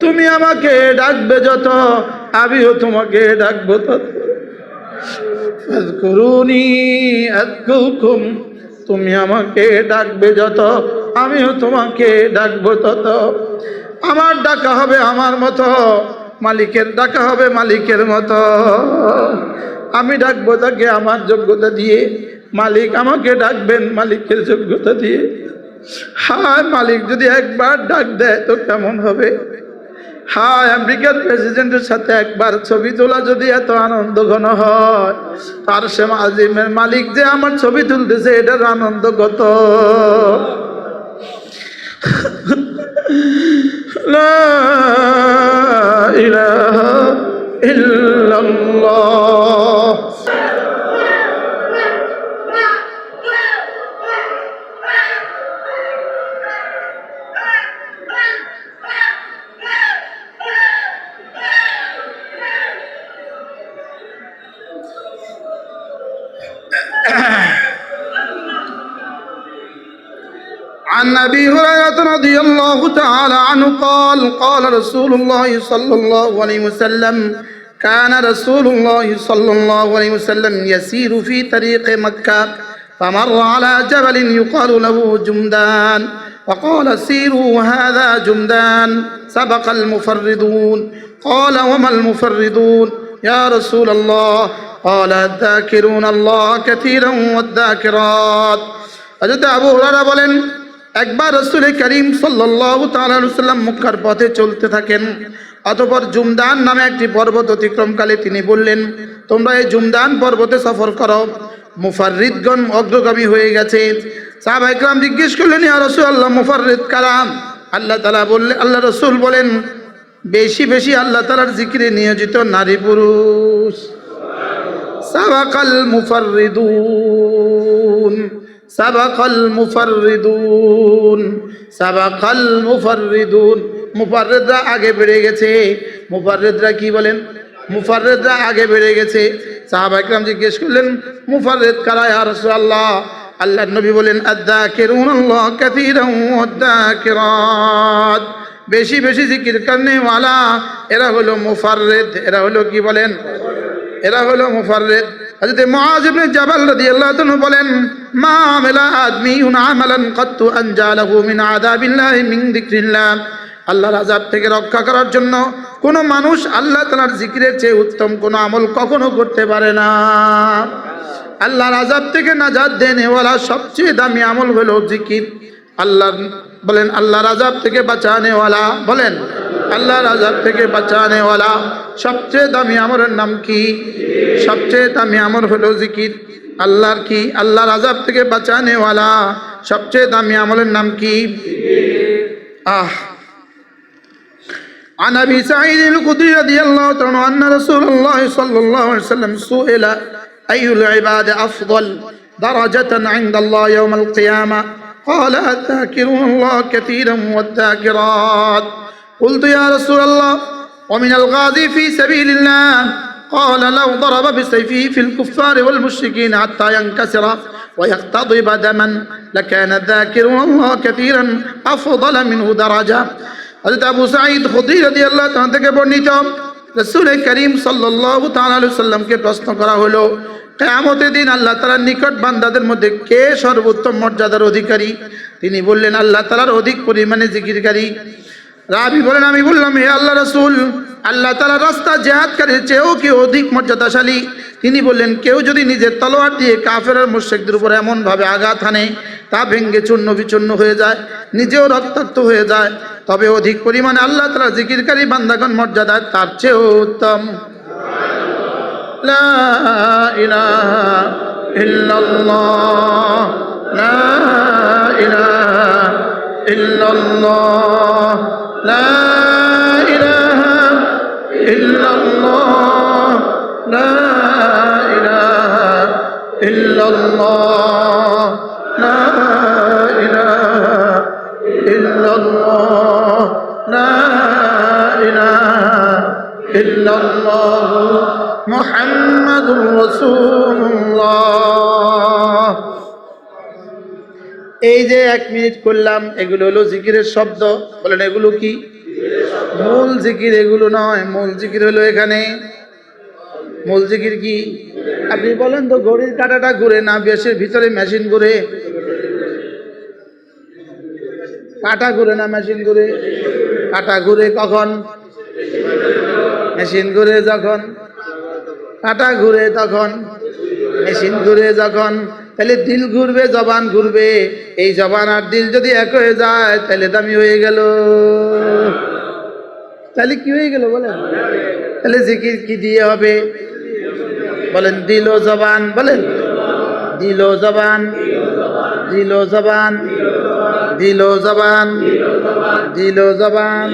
তুমি আমাকে ডাকবে যত, আমিও তোমাকে ডাকবো তত। ফাযকুরুনি আযকুরকুম, তুমি আমাকে ডাকবে যত, আমিও তোমাকে ডাকবো তত। আমার ডাকা হবে আমার মতো, মালিকের ডাকা হবে মালিকের মতো। আমি ডাকবো তাকে আমার যোগ্যতা দিয়ে, মালিক আমাকে ডাকবেন মালিকের যোগ্যতা দিয়ে। হায়, মালিক যদি একবার ডাক দেয় তো কেমন হবে? হায়, আমেরিকার প্রেসিডেন্টের সাথে একবার ছবি তোলা যদি এত আনন্দ ঘন হয়, তার সে আজিমের মালিক যে আমার ছবি তুলতেছে এটার আনন্দ কত। লা ইলাহা ইল্লাল্লাহ। عن أبي هريرة رضي الله تعالى عنه قال قال رسول الله صلى الله عليه وسلم كان رسول الله صلى الله عليه وسلم يسير في طريق مكة فمر على جبل يقال له جمدان فقال سيروا هذا جمدان سبق المفردون قال وما المفردون يا رسول الله قال الذاكرون الله كثيرا والذاكرات حضرت আবু হুরায়রা বলেন, একবার রাসূল করিম সাল্লাল্লাহু তাআলা আলাইহি ওয়াসাল্লাম মক্কার পথে চলতে থাকেন। অতঃপর জুমদান নামে একটি পর্বত অতিক্রমকালে তিনি বললেন, তোমরা এই জুমদান পর্বতে সফর করো, মুফাররিদগণ অগ্রগামী হয়ে গেছে। সাহাবায়ে কেরাম জিজ্ঞেস করলেন, ইয়া রাসূলুল্লাহ, মুফাররিদ কারা? আল্লাহ তাআলা বললেন, আল্লাহ রাসূল বলেন, বেশি বেশি আল্লাহ তাআলার জিকিরে নিয়োজিত নারী পুরুষ। সাবাকাল মুফাররিদুন, সাবাকাল মুফাররিদুন, সাবাকাল মুফাররিদুন। মুফাররিদরা আগে বেড়ে গেছে। মুফাররিদরা কি বলেন? মুফাররিদরা আগে বেড়ে গেছে। সাহাবায়ে কেরাম জিজ্ঞেস করলেন, মুফাররিদ কারা ইয়া রাসূলুল্লাহ? আল্লাহর নবী বলেন, আয-যাকিরুনাল্লাহ কাসীরান ওয়াদ-যাকিরাত, বেশি বেশি জিকির করনে ওয়ালা এরা হলো মুফাররিদ। এরা হলো কি বলেন? এরা হলো মুফাররিদ। হযরত মুআয ইবনে জাবাল রাদিয়াল্লাহু তাআলা বলেন, মা আমিলা আদমিয়ুন আমালান কাত্তু আনজালাহু মিন আযাবিল্লাহি মিন যিকরিল্লাহ, আল্লাহর আযাব থেকে রক্ষা করার জন্য কোন মানুষ আল্লাহ তাআলার জিকিরের চেয়ে উত্তম কোন আমল কখনো করতে পারে না। আল্লাহর আযাব থেকে নাজাত দেনেওয়ালা সবচেয়ে দামি আমল হলো জিকির। আল্লাহ বলেন, আল্লাহর আযাব থেকে বাঁচানেওয়ালা, বলেন আল্লাহর আযাব থেকে বাঁচানেওয়ালা সবচেয়ে দামি আমলের নাম কি? সবচেয়ে দামি আমল হলো জিকির। আল্লাহর কি? আল্লাহর আযাব থেকে বাঁচানেওয়ালা সবচেয়ে দামি আমলের নাম কি? عن أبي سعيد الخدري رضي الله عنه أن رسول الله صلى الله عليه وسلم سئل أي العباد أفضل درجة عند الله يوم القيامة قال الذاكرون الله كثيرا والذاكرات قلت يا رسول الله ومن الغازي في سبيل الله قال لو ضرب بسيفه في الكفار والمشركين حتى ينكسر ويقتضب دما لكان الذاكرون الله كثيرا أفضل منه درجة। হযরত আবু সাঈদ খুদরী রাদিয়াল্লাহু তাআলা থেকে বর্ণিত, রাসূল করিম সাল্লাল্লাহু তাআলা আলাইহি সাল্লামকে প্রশ্ন করা হলো, কিয়ামতের দিন আল্লাহ তাআলার নিকট বান্দাদের মধ্যে কে সর্বোত্তম মর্যাদার অধিকারী? তিনি বললেন, আল্লাহ তাআলার অধিক পরিমাণে জিকিরকারী। রাবি বলেন, আমি বললাম, হে আল্লাহ রাসূল, আল্লাহ তাআলার রাস্তা জিহাদকারীর চেয়েও কি অধিক মর্যাদাশালী? তিনি বললেন, কেউ যদি নিজের তলোয়ার দিয়ে কাফের আর মুশরিকদের উপর এমন ভাবে আঘাত হানে তা ভেঙ্গে চূর্ণ বিচূর্ণ হয়ে যায়, নিজেও রক্তাক্ত হয়ে যায়, তবে অধিক পরিমাণে আল্লাহ তাআলার জিকিরকারী বান্দাগণ মর্যাদা তার চেয়েও উত্তম। লা ইলাহা ইল্লাল্লাহ, লা ইলাহা ইল্লাল্লাহ, লা ইলাহা ইল্লাল্লাহ, লা ইলাহা ইল্লাল্লাহ, লা ইলাহা ইল্লাল্লাহ, লা ইলাহা ইল্লাল্লাহ মুহাম্মাদুর রাসূলুল্লাহ। এই যে 1 মিনিট করলাম, এগুলো হলো জিকিরের শব্দ। বলেন, এগুলো কি? মূল জিকির এগুলো নয়, মূল জিকির হলো এখানে। মূল জিকির কি? আপনি বলেন তো, ঘড়ির কাঁটাটা ঘুরে না বেশের ভিতরে মেশিন ঘুরে? কাঁটা ঘুরে না মেশিন ঘুরে? কাঁটা ঘুরে কখন? মেশিন ঘুরে যখন। কাঁটা ঘুরে তখন, মেশিন ঘুরে যখন। তাহলে দিল ঘুরবে, জবান ঘুরবে। এই জবান আর দিল যদি এক হয়ে যায় তাহলে দামি হয়ে গেল। তাহলে কি হয়ে গেল বলেন? তাহলে জিকির কি দিয়ে হবে বলেন? দিল ও জবান বলেন। দিল ও জবান, দিল ও জবান, দিল ও জবান, দিল ও জবান,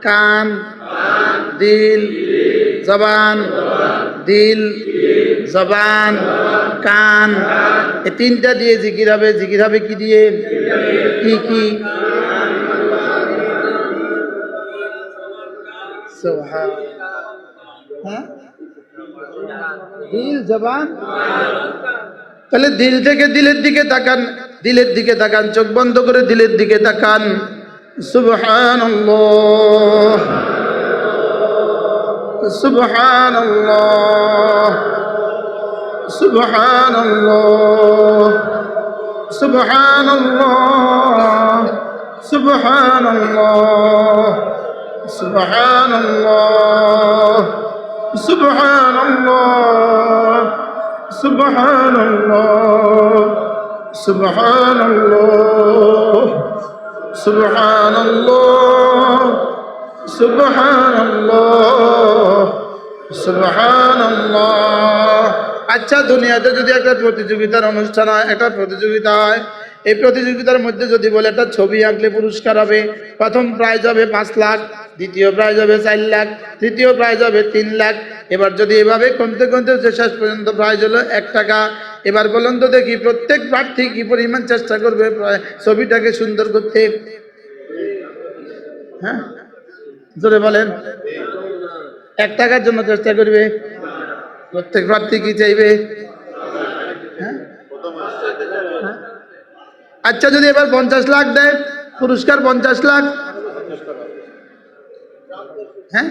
কান, দিল, জবান, দিল, জবান, কান, এই তিনটা দিয়ে জিকির হবে। জিকির হবে কি দিয়ে? কি কি? হ্যাঁ, দিল, জবান। তাহলে দিল থেকে দিলের দিকে তাকান, দিলের দিকে তাকান, চোখ বন্ধ করে দিলের দিকে তাকান। সুবহানাল্লাহ, সুবহানাল্লাহ, সুবহানাল্লাহ, সুবহানাল্লাহ, সুবহানাল্লাহ, সুবহানাল্লাহ, সুবহানাল্লাহ, সুবহানাল্লাহ, সুবহানাল্লাহ, সুবহানাল্লাহ, সুবহানাল্লাহ, সুবহানাল্লাহ। আচ্ছা, দুনিয়াতে যদি একটা প্রতিযোগিতার অনুষ্ঠান হয়, একটা প্রতিযোগিতা হয়, এই প্রতিযোগিতার মধ্যে যদি বলে একটা ছবি আঁকলে পুরস্কার হবে, প্রথম প্রাইজ হবে 5 লাখ, দ্বিতীয় প্রাইজ হবে 4 লাখ, তৃতীয় প্রাইজ হবে 3 লাখ। এবার যদি এভাবে কমতে কমতে শেষ পর্যন্ত প্রাইজ হলো 1 টাকা। এবার বলুন তো দেখি, প্রত্যেক প্রার্থী কি পরিমাণ চেষ্টা করবে ছবিটাকে সুন্দর করতে? হ্যাঁ, জোরে বলেন। 1 টাকার জন্য চেষ্টা করবে। প্রত্যেক প্রার্থী কি চাইবে? হ্যাঁ? আচ্ছা, যদি এবার 50 লাখ দেয় পুরস্কার, 50 লাখ, হ্যাঁ,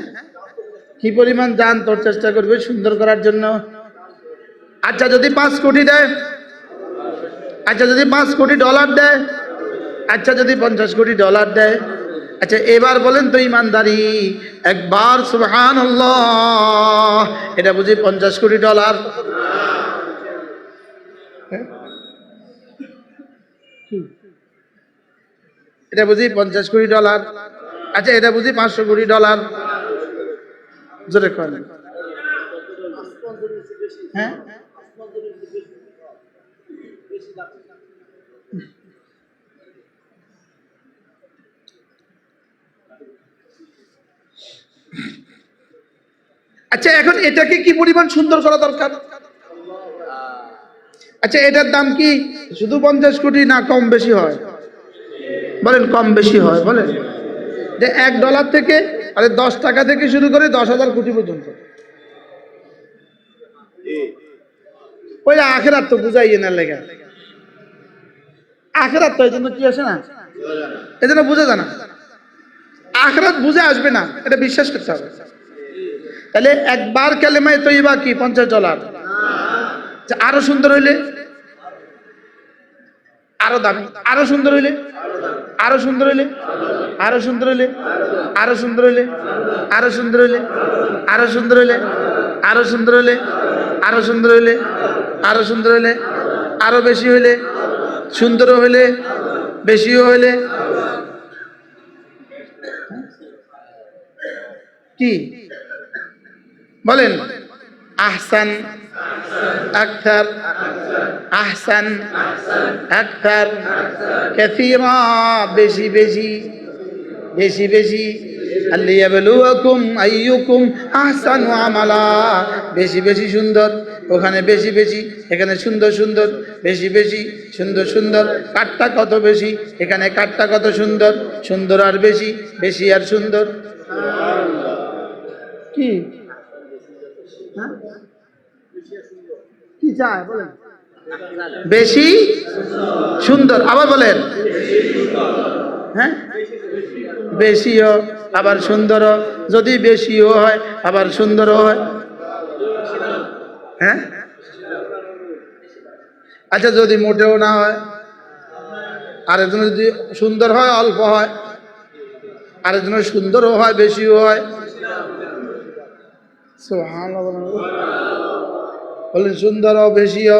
কি পরিমাণ জান তোর চেষ্টা করবে সুন্দর করার জন্য? আচ্ছা, যদি 5 কোটি দেয়? আচ্ছা, যদি 5 কোটি ডলার দেয়? আচ্ছা, যদি 50 কোটি ডলার দেয়? আচ্ছা, এবার বলেন তো ইমানদারি, একবার সুবহানাল্লাহ, এটা বুঝি 50 কোটি ডলার? এটা বুঝি 50 কোটি ডলার? আচ্ছা, এটা বুঝি 500 কোটি ডলার? জোরে করেন। হ্যাঁ, আচ্ছা, এখন এটাকে কি পরিমাণ সুন্দর করা দরকার? আচ্ছা, এটার দাম কি শুধু 50 কোটি না কম বেশি হয়? বলেন, কম বেশি হয় বলেন। যে $1 থেকে, আরে 10 টাকা থেকে শুরু করে 10,000 কোটি পর্যন্ত। ওই আখেরাত তো বুঝাইয়ে না লেগে, আখেরাত তো এই জন্য কি আসে না, এই জন্য বুঝে যায় না। আখেরাত বুঝে আসবে না, এটা বিশ্বাস করতে হবে। তাহলে একবার কালেমায়ে তৈয়বা কি $50? আরো সুন্দর হইলে, আরো দামি, আরো সুন্দর হইলে, আরো সুন্দর হইলে, আরো সুন্দর হইলে, আরো সুন্দর হইলে, আরো সুন্দর হইলে, আরো সুন্দর হইলে, আরো সুন্দর হইলে, আরো সুন্দর হইলে, আরো সুন্দর হইলে, আরো বেশি হইলে, সুন্দর হইলে, বেশিও হইলে, কি বলেন? আহসান, আকথার, আহসান, আকথার, কাসীরা, বেশি বেশি, বেশি বেশি, আল্লিয়াবলুয়াকুম আইয়ুকুম আহসানু আমালা, বেশি বেশি সুন্দর, ওখানে বেশি বেশি, এখানে সুন্দর সুন্দর, বেশি বেশি, সুন্দর সুন্দর, কাঠটা কত বেশি, এখানে কাঠটা কত সুন্দর, সুন্দর আর বেশি, বেশি আর সুন্দর। কি কি চায় বলেন? বেশি সুন্দর। আবার বলেন, হ্যাঁ, বেশিও আবার সুন্দরও, যদি বেশিও হয় আবার সুন্দরও হয়। হ্যাঁ, আচ্ছা যদি মোটেও না হয়, আরেকজন যদি সুন্দর হয় অল্প হয়, আরেকজনের সুন্দরও হয় বেশিও হয়। সুবহানাল্লাহ, বলেন সুন্দরও বেশিও,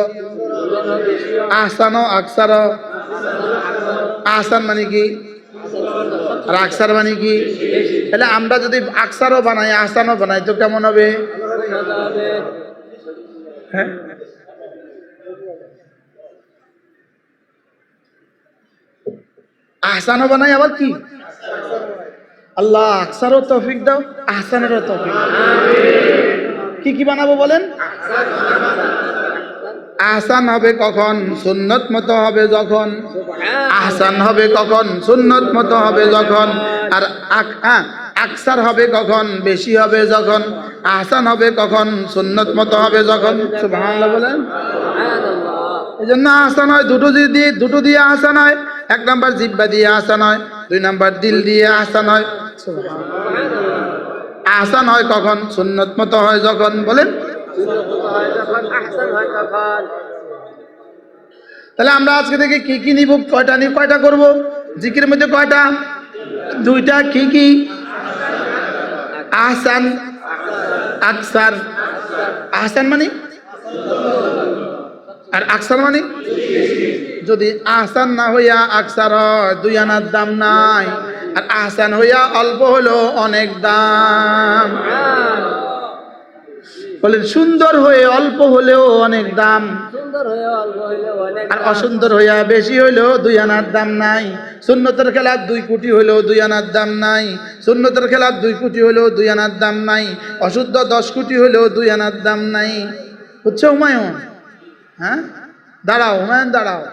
আহসানও আকসারও। আহসান মানে কি আর আকসার মানে কি? তাহলে আমরা যদি আকসারও বানাই আহসানও বানাই তো কেমন হবে? হ্যাঁ, আহসানও বানাই আবার কি? আল্লাহ আকসারও তৌফিক দাও, আহসানেরও তৌফিক দাও। কি কি বানাবো বলেন? আহসান হবে কখন? সুন্নত মতো হবে যখন। আহসান হবে কখন? সুন্নত মতো হবে যখন। আর আকসার হবে কখন? বেশি হবে যখন। আহসান হবে কখন? সুন্নত মতো হবে যখন। সুবহানাল্লাহ বলেন। এই জন্য আহসান হয় দুটো দিয়ে আহসান হয়। এক নাম্বার জিহ্বা দিয়ে আহসান হয়, দুই নাম্বার দিল দিয়ে আহসান হয়। আহসান হয় কখন? সুন্নত মতো হয় যখন। বলেন, তাহলে আমরা আজকে থেকে কি কি নিব? কয়টা করব? জিকিরের মধ্যে কয়টা? দুইটা। কি কি? আহসান, আকসার। আহসান মানে আর আকসার মানে, যদি আহসান না হইয়া আকসার হয় দুই আনার দাম নাই, আর আহসান হইয়া অল্প হলো অনেক দাম। বলেন সুন্দর হয়ে অল্প হলেও অনেক দাম, আর অসুন্দর হইয়া বেশি হইলেও দুই আনার দাম নাই। সুন্নতের খেলা 2 কোটি হইলেও 2 আনার দাম নাই। সুন্নতের খেলা 2 কোটি হইলেও 2 আনার দাম নাই। অশুদ্ধ 10 কোটি হইলেও 2 আনার দাম নাই। বুঝছো হুমায়ুন? হ্যাঁ, দাঁড়াও হুমায়ুন, দাঁড়াও।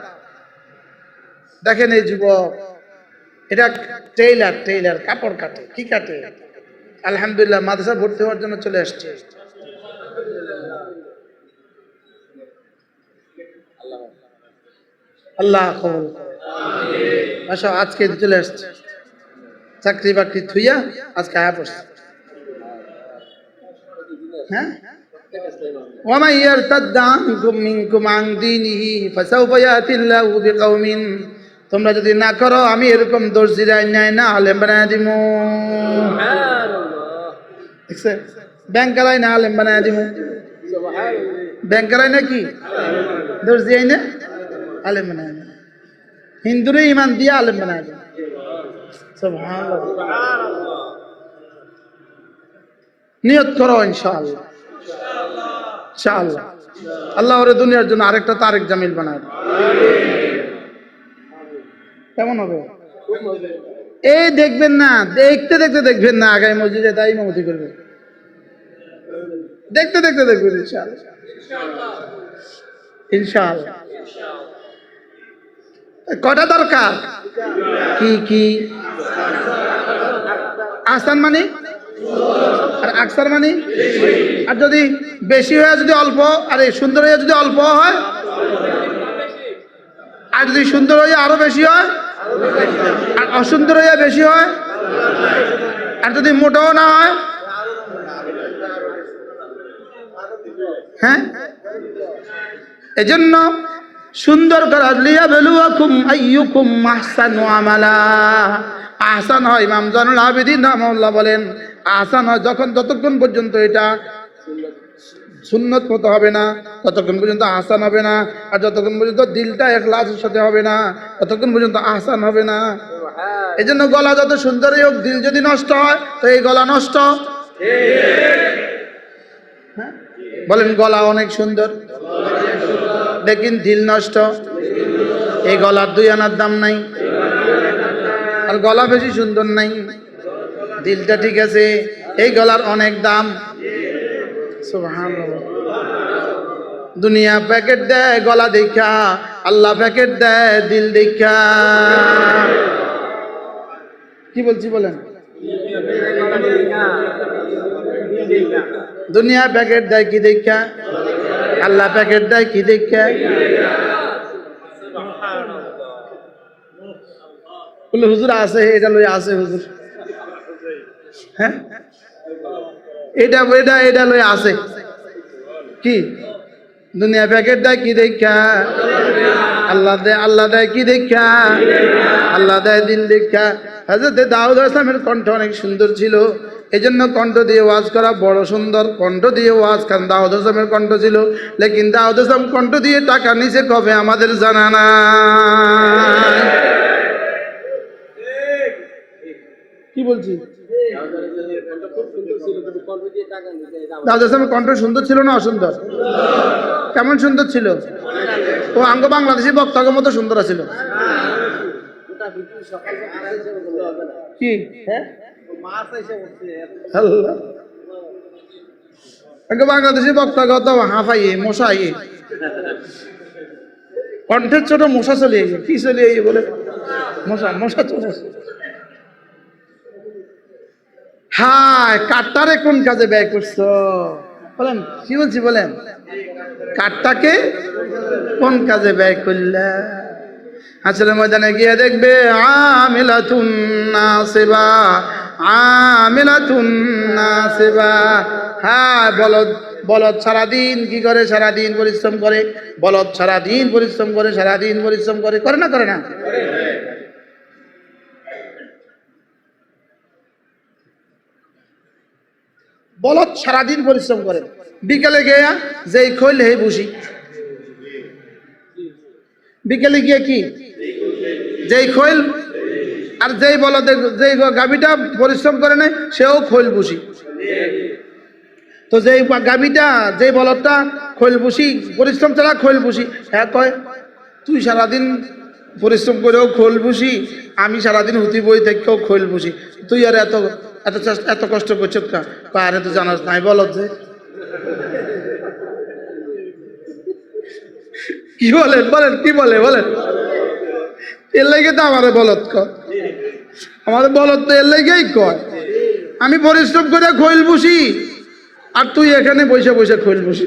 দেখেন এই যুবক, এটা টেইলার কাপড় কাটে। কি কাটে? আলহামদুলিল্লাহ মাদ্রাসা ভর্তি হওয়ার জন্য চলে আসছে। আল্লাহ কবুল করে। আচ্ছা, আজকে চলে আসছে, চাকরি বাকরি থুইয়া আজকে আয়া পড়ছে। হ্যাঁ, ওয়ামান ইয়ারতাদ্দা মিনকুম আন দীনিহি ফাসাউফা ইয়াতিল্লাহু বিকাউমিন, তোমরা যদি না করো আমি এরকম দর্জির আইনাই না আলেম বানায় দিমু। দেখছে, ব্যাংকার আইনা আলেম বানায় দিমু। ব্যাংকার আইনা কি? দর্জি আইনা আলেম বানায় দিমু। হিন্দুরে ইমান দিয়ে আলেম বানায় দিমু। সুবহানাল্লাহ। নিয়ত করো ইনশাআল্লাহ, ইনশাআল্লাহ আল্লাহ ওরে দুনিয়ার জন্য আরেকটা তারেক জামিল বানায় দেবে। কেমন হবে? এই দেখবেন না, দেখতে দেখবেন না, আগামী মসজিদে তাই ইমামতি করবে। দেখতে দেখবেন ইনশাআল্লাহ, ইনশাআল্লাহ। কটা দরকার? কি কি? আহসান মানে আর আকসার মানে, আর যদি বেশি হয়ে যদি অল্প, আর সুন্দর হয়ে যদি অল্প হয়, আর যদি সুন্দর হয়ে আরো বেশি হয়, আর অসুন্দর হয়ে বেশি হয়, আর যদি মোটাও না হয়। হ্যাঁ, এজন্য সুন্দর করার লিয়াবলুয়াকুম আইয়ুকুম আহসানু আমালা। আহসান হয়, ইমাম জানুল আবেদিন রাহিমাহুল্লাহ বলেন আহসান হয় যতক্ষণ পর্যন্ত এটা সুন্নত মতো হবে না ততক্ষণ পর্যন্ত আহসান হবে না, আর যতক্ষণ পর্যন্ত দিলটা ইখলাসের সাথে হবে না ততক্ষণ পর্যন্ত আহসান হবে না। এই জন্য গলা যত সুন্দরই হোক, দিল যদি নষ্ট হয় তো এই গলা নষ্ট। বলেন গলা অনেক সুন্দর, लेकिन दिल नष्ट, এই গলার 2 আনার দাম নাই। আর গলা বেশি সুন্দর নাই, দিলটা ঠিক আছে, এই গলার অনেক দাম। সুবহানাল্লাহ। দুনিয়া প্যাকেট দেয় গলা দেখা, আল্লাহ প্যাকেট দেয় দিল দেখা। কি বলছি বলেন? দুনিয়া প্যাকেট দেয় কি দেখা, আল্লাহ প্যাকেট দেয় কি দেখা। বললে হুজুর আছে, এটা লই আছে হুজুর, হ্যাঁ এটা এটা এটা লই আছে কি দুনিয়া প্যাকেট দেয় কি দেখা, আল্লাহ দেয় কি দেখা, আল্লাহ দেয় দিল দেখা। হযরত দাউদ আলাইহিস সালামের কণ্ঠ অনেক সুন্দর ছিল, এই জন্য কণ্ঠ দিয়ে ওয়াজ করা বড় সুন্দর। কণ্ঠ দিয়ে ওয়াজ, কারণ দাউদ আলাইহিস সালামের কণ্ঠ ছিল। লেকিন দাউদ আলাইহিস সালাম কণ্ঠ দিয়ে টাকা নিচে কবে আমাদের জানা নাই। কি বলছি? দাউদ আলাইহিস সালামের কণ্ঠ সুন্দর ছিল না অসুন্দর? কেমন সুন্দর ছিল? ও আঙ্গ বাংলাদেশি বক্তাগের মতো সুন্দর ছিল। কি বাংলাদেশি বক্তাগত হাফাইয়ে মশাইয়ে কণ্ঠের ছোট মশা চলে কি চলে বলে মশা মশা চলে। হায় কাঠটারে কোন কাজে ব্যয় করছো বলেন, কি বলছি বলেন, কাঠটাকে কোন কাজে ব্যয় করলে? হাসরের ময়দানে গিয়ে দেখবে আমিলাতুন নাসিবা, আমিলাতুন নাসিবা। হ্যাঁ বলদ, বলদ সারাদিন কি করে? সারাদিন পরিশ্রম করে। বলদ সারাদিন পরিশ্রম করে, সারাদিন পরিশ্রম করে, করে না করে না? বলদ সারাদিন পরিশ্রম করে, বিকেলে গিয়া যেই খৈল হে বসি, বিকেলে গিয়ে কি যেই খৈল, আর যেই বলদের যেই গাভীটা পরিশ্রম করে নাই সেও খৈল বসি। তো যেই গাভীটা যেই বলদটা খৈল বসি পরিশ্রম ছাড়া খৈল বসি, হ্যাঁ কয় তুই সারাদিন পরিশ্রম করেও খোল বসি, আমি সারাদিন হুতি বই থেকেও খৈল বসি, তুই আর এত এত এত কষ্ট করছো কা? আরে তো জানাস নাই বলদ যে। কি বলেন বলেন, কি বলে বলেন? এর লেগে তো আমাদের বলদ কয়, আমাদের বলদ তো এর লেগেই কয় আমি পরিশ্রম করে খৈল বসি আর তুই এখানে বসে বসে খৈল বসি।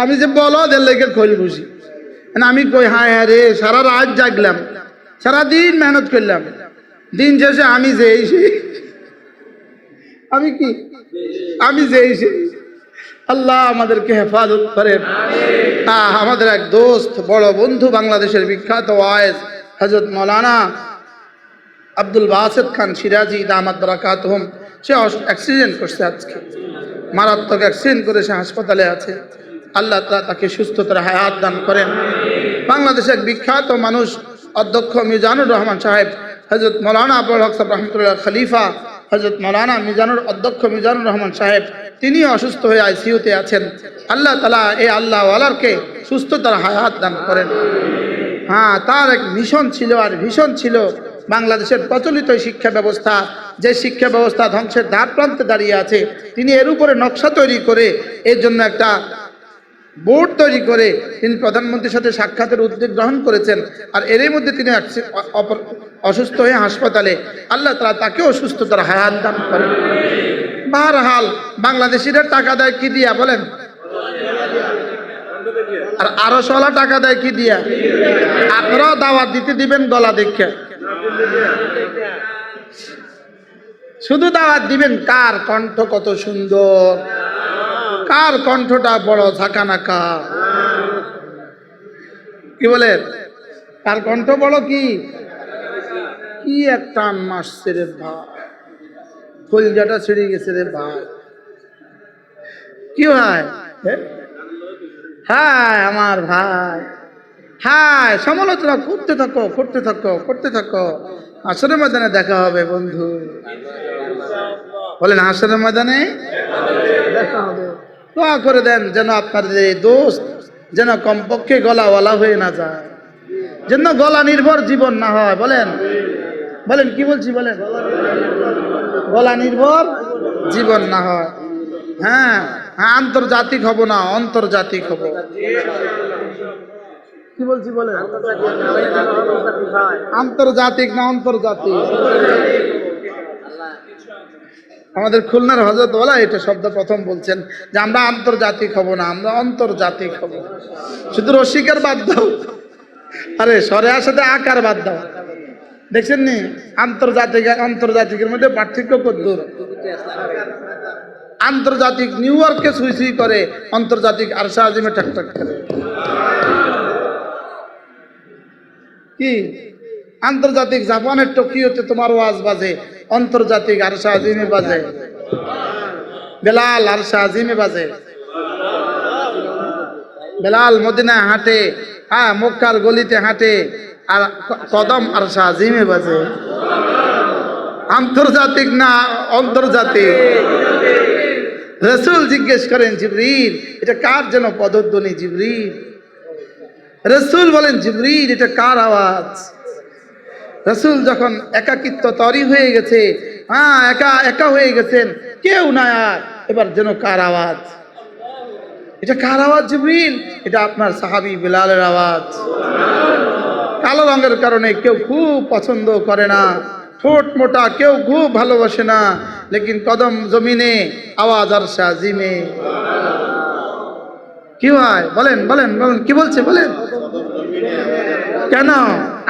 আমি যে বলদ এর লেগে খৈল বসি। আমি কই হায় হ্যাঁ রে, সারা রাত জাগলাম, সারাদিন মেহনত করলাম, দিন শেষে আমি যে আমি কি আমি যে আল্লাহ আমাদেরকে হেফাজত করেন। আমাদের এক দোস্ত বড় বন্ধু বাংলাদেশের বিখ্যাত ওয়াইজ হযরত মাওলানা আব্দুল বাসেত খান সিরাজি দামাত বারাকাতুহুম, সে অ্যাক্সিডেন্ট করছে, আজকে মারাত্মক অ্যাক্সিডেন্ট করে সে হাসপাতালে আছে। আল্লাহ তাআলা তাকে সুস্থতার হায়াত দান করেন। বাংলাদেশের এক বিখ্যাত মানুষ অধ্যক্ষ মিজানুর রহমান সাহেব, হযরত মাওলানা আবুল হক সাহেব রহমতুল্লাহ খলিফা, হযরত মাওলানা মিজানুর অধ্যক্ষ মিজানুর রহমান সাহেব, তিনি অসুস্থ হয়ে আইসিইউতে আছেন। আল্লাহ তাআলা এই আল্লাহ ওয়ালারকে সুস্থতার হায়াত দান করেন। হ্যাঁ, তার এক মিশন ছিল আর ভীষণ ছিল বাংলাদেশের প্রচলিত শিক্ষা ব্যবস্থা, যে শিক্ষা ব্যবস্থা ধ্বংসের ধার প্রান্তে দাঁড়িয়ে আছে, তিনি এর উপরে নকশা তৈরি করে এর জন্য একটা বোর্ড তৈরি করে তিনি প্রধানমন্ত্রীর সাথে সাক্ষাতের উদ্যোগ গ্রহণ করেছেন। আর এরই মধ্যে তিনি অসুস্থ হয়ে হাসপাতালে, আল্লাহ তাআলা তাকেও সুস্থতার হায়াত দান করেন। বারহাল বাংলাদেশিরা টাকা দেয় কি দিয়া বলেন? আর আরশওয়ালা টাকা দেয় কি দিয়া? আপনারাও দাওয়াত দিতে দিবেন গলা দেখে, শুধু দাওয়াত দিবেন কার কণ্ঠ কত সুন্দর, কার কণ্ঠটা বড় ঝাঁকানাকা, কি বলেন? কার কণ্ঠ বড় কি কি এক টান মারছে রে ভাই, কলিজাটা ছিঁড়ে গেছে রে ভাই। কি ভাই? হ্যাঁ আমার ভাই, হ্যাঁ সমালোচনা করতে থাকো করতে থাকো করতে থাকো, হাসরের ময়দানে দেখা হবে বন্ধু। বলেন হাসরের ময়দানে দেখা হবে। দোয়া করে দেন যেন আপনাদের এই দোস্ত যেন কমপক্ষে গলাওয়ালা হয়ে না যায়, যেন গলা নির্ভর জীবন না হয়। বলেন বলেন কি বলছি বলেন, গলা নির্ভর জীবন না হয়। হ্যাঁ হ্যাঁ, আন্তর্জাতিক হব না, আন্তর্জাতিক হব। কি বলছি বলেন, আন্তর্জাতিক না আন্তর্জাতিক। আমাদের খুলনার হযরত ওয়ালা এটা শব্দ প্রথম বলছেন যে আমরা আন্তর্জাতিক হব না, আমরা আন্তর্জাতিক হব। শুধু রসিকার বাদ দাও, আরে সরে আসাতে আকার বাদ দাও, দেখছেন নি আন্তর্জাতিক আন্তর্জাতিকের মধ্যে পার্থক্য কতদূর? আন্তর্জাতিক নিউ ইয়র্কে সুই সুই করে, আন্তর্জাতিক আরশে আজিমে ঠাক ঠাক করে। কি আন্তর্জাতিক জাপানের টোকিওতে তোমার ওয়াজ বাজে, আন্তর্জাতিক আরশে আজিমে বাজে, বেলাল আরশে আজিমে বাজে। বেলাল মদিনায় হাঁটে, হ্যাঁ মক্কার গলিতে হাঁটে, আর কদম আরশে আজিমে বাজে। আন্তর্জাতিক না আন্তর্জাতিক। রাসূল জিজ্ঞেস করেন জিবরিল এটা কার যেন পদধ্বনি? জিবরিল রাসূল বলেন জিবরিল এটা কার আওয়াজ? রাসূল যখন একাকিত্ব তৈরি হয়ে গেছে, হ্যাঁ একা একা হয়ে গেছেন, কেউ নাই আর, এবার যেন কার আওয়াজ? এটা কার আওয়াজ জিবরিল? এটা আপনার সাহাবী বেলালের আওয়াজ। কালো রঙের কারণে কেউ খুব পছন্দ করে না, ঠোঁট মোটা কেউ খুব ভালোবাসে না, লেকিন কদম জমিনে আওয়াজ আরশে আজিমে। কি হয় বলেন বলেন বলেন, কি বলছে বলেন? কেন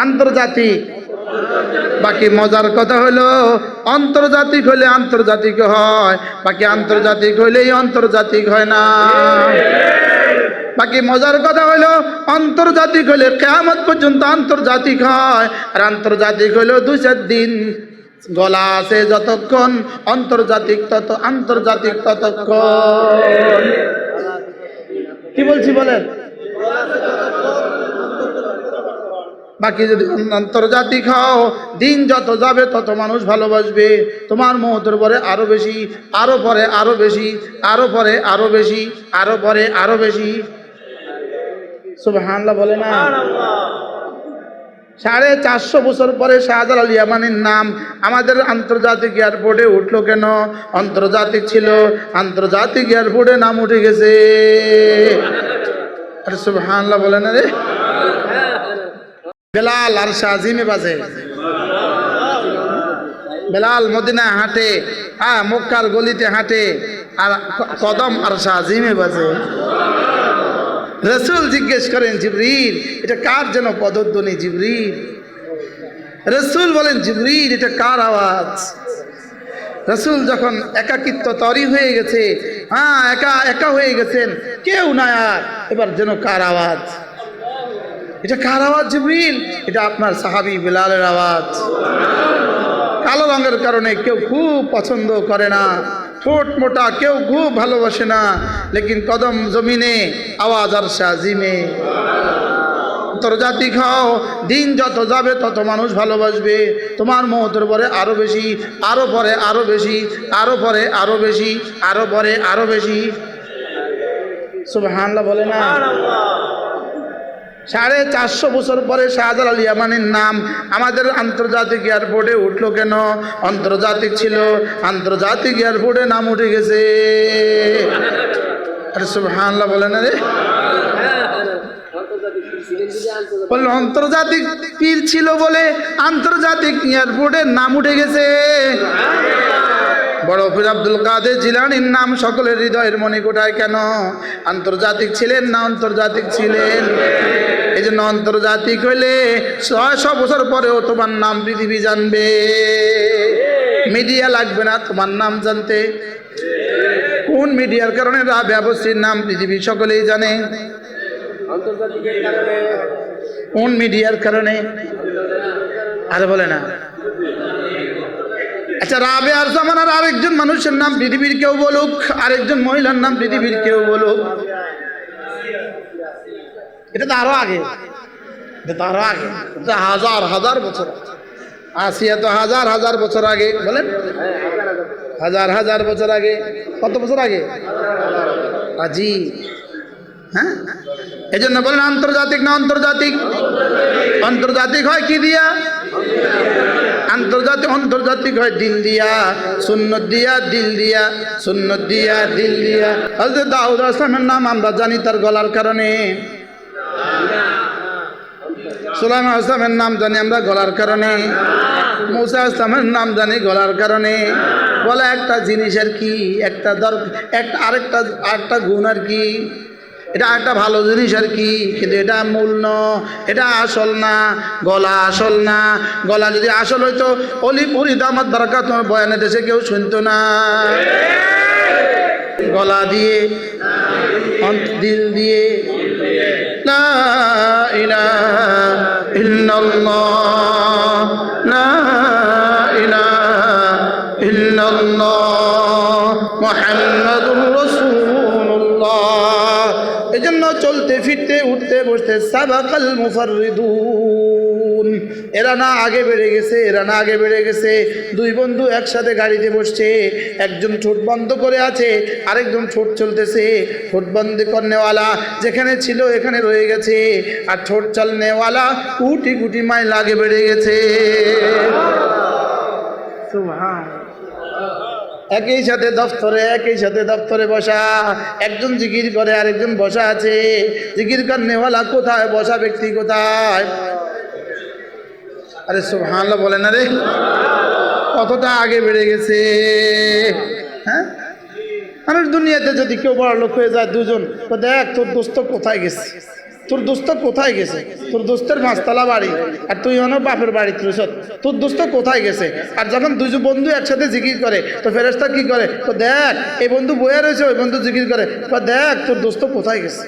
আন্তর্জাতিক? বাকি মজার কথা হলো আন্তর্জাতিক হলে আন্তর্জাতিক হয়, বাকি আন্তর্জাতিক হইলেই আন্তর্জাতিক হয় না। বাকি মজার কথা হলো আন্তর্জাতিক হলে কিয়ামত পর্যন্ত আন্তর্জাতিক হয়, আর আন্তর্জাতিক হলো 2-4 দিন। গলা আছে যতক্ষণ আন্তর্জাতিক তত আন্তর্জাতিক ততক্ষণ। কি বলছি বলেন? বাকি যদি আন্তর্জাতিক হও, দিন যত যাবে তত মানুষ ভালোবাসবে, তোমার মহতের পরে আরো বেশি, আরো পরে আরো বেশি, আরো পরে আরো বেশি, আরো পরে আরো বেশি। সুবহানাল্লাহ বলে না? 450 বছর পরে শাহজালাল ইয়ামানির নাম আমাদের আন্তর্জাতিক এয়ারপোর্টে উঠলো কেন? আন্তর্জাতিক ছিল, আন্তর্জাতিক এয়ারপোর্টে নাম উঠে গেছে। আরে সুবহানাল্লাহ বলে না রে? বেলাল আরশে আজিমে বাজে। বেলাল মদিনায় হাঁটে, হ্যাঁ মক্কার গলিতে হাঁটে, আর কদম আরশে আজিমে বাজে। রাসূল জিজ্ঞেস করেন জিবরিল এটা কার যেন পদধ্বনি? জিবরিল রাসূল বলেন জিবরিল এটা কার আওয়াজ? রাসূল যখন একাকিত্ব তৈরি হয়ে গেছে, হ্যাঁ একা একা হয়ে গেছেন, কেউ নাই আর, এবার যেন কার আওয়াজ? এটা কার আওয়াজ জিবরিল? এটা আপনার সাহাবী বেলালের আওয়াজ। কালো রঙের কারণে কেউ খুব পছন্দ করে না, ঠোঁট মোটা কেউ খুব ভালোবাসে না, লেকিন কদম জমিনে আওয়াজ আরশে আজিমে। আন্তর্জাতিক হও, দিন যত যাবে তত মানুষ ভালোবাসবে, তোমার মহতের পরে আরো বেশি, আরো পরে আরো বেশি, আরো পরে আরো বেশি, আরো পরে আরো বেশি। সুবহানাল্লাহ বলে না? 450 বছর পরে শাহজালাল ইয়ামানির নাম আমাদের আন্তর্জাতিক এয়ারপোর্টে উঠলো কেন? আন্তর্জাতিক ছিল, আন্তর্জাতিক এয়ারপোর্টে নাম উঠে গেছে। আরে সুবহানাল্লাহ বলে না রে? বলল আন্তর্জাতিক পীর ছিল বলে আন্তর্জাতিক এয়ারপোর্টের নাম উঠে গেছে। বড় পীর আব্দুল কাদের জিলানীর নাম সকলের হৃদয়ের মণিকোঠায় কেন? আন্তর্জাতিক ছিলেন না আন্তর্জাতিক ছিলেন? এই জন্য আন্তর্জাতিক হইলে 600 বছর পরেও তোমার নাম পৃথিবী জানবে, মিডিয়া লাগবে না তোমার নাম জানতে। কোন মিডিয়ার কারণে? রাবেয়া বস্তির নাম পৃথিবী সকলেই জানে। কোন মিডিয়ার কারণে? আরে বলে না। আচ্ছা রাবেয়ার জামানার আরেকজন মানুষের নাম পৃথিবীর কেউ বলুক, আরেকজন মহিলার নাম পৃথিবীর কেউ বলুক, এটা তো আরো আগে, এটা তো আরো আগে, হাজার হাজার বছর। আসিয়া তো হাজার হাজার বছর আগে, বলেন হাজার হাজার বছর আগে। কত বছর আগে? আজি হ্যাঁ, এই জন্য বলেন আন্তর্জাতিক না আন্তর্জাতিক? আন্তর্জাতিক হয় কি দিয়া? আন্তর্জাতিক আন্তর্জাতিক হয় দিল দিয়া, সুন্নত দিয়া, দিল দিয়া, সুন্নত দিয়া, দিল দিয়া। হযরত দাউদ আলাইহিস সালামের নাম আমরা জানি তার গলার কারণে, সুলাইমান আলাইহিস সালামের নাম জানি আমরা গলার কারণে, মুসা আলাইহিস সালামের নাম জানি গলার কারণে। বলে একটা জিনিসের কি একটা আরেকটা গুণ আর কি? এটা একটা ভালো জিনিস আর কি, কিন্তু এটা মূল ন, এটা আসল না। গলা আসল না। গলা যদি আসল হইতো অলি পুরি দামাত বারাকাত তোমার বয়ানে দেশে কেউ শুনতো না। গলা দিয়ে, দিল দিয়ে লা ইলাহা ইল্লাল্লাহ, লা ইলাহা ইল্লাল্লাহ মুহাম্মাদুর রাসূলুল্লাহ। এজন্য চলতে ফিরতে উঠতে বসতে সাবাকাল মুফাররিদুন, এরা না আগে বেড়ে গেছে, এরা না আগে বেড়ে গেছে। দুই বন্ধু একসাথে গাড়িতে বসছে, একজন ঠোঁট বন্ধ করে আছে, আরেকজন ঠোঁট চলতেছে। ঠোঁট বন্ধ করনেওয়ালা যেখানে ছিল এখানে রয়ে গেছে, আর ঠোঁট চালনেওয়ালা কোটি কোটি মাইল আগে বেড়ে গেছে। একই সাথে দপ্তরে বসা, একজন জিকির করে আরেকজন বসা আছে। জিকির করনেওয়ালা কোথায়, বসা ব্যক্তি কোথায়? আরে সুবহানাল্লাহ বলে না রে, কতটা আগে বেড়ে গেছে। হ্যাঁ, মানুষ দুনিয়াতে যদি কেউ বড় লোক হয়ে যায়, দুজন তো দেখ তোর দোস্ত কোথায় গেছে, তোর দোস্ত কোথায় গেছে, তোর দোস্তের পাঁচতলা বাড়ি আর তুই অন্য বাপের বাড়ি, তোর দোস্ত কোথায় গেছে। আর যখন দুজন বন্ধু একসাথে জিকির করে তো ফেরেশতা কি করে, তো দেখ এই বন্ধু বয়ে রয়েছে, ওই বন্ধু জিকির করে, তো দেখ তোর দোস্ত কোথায় গেছে।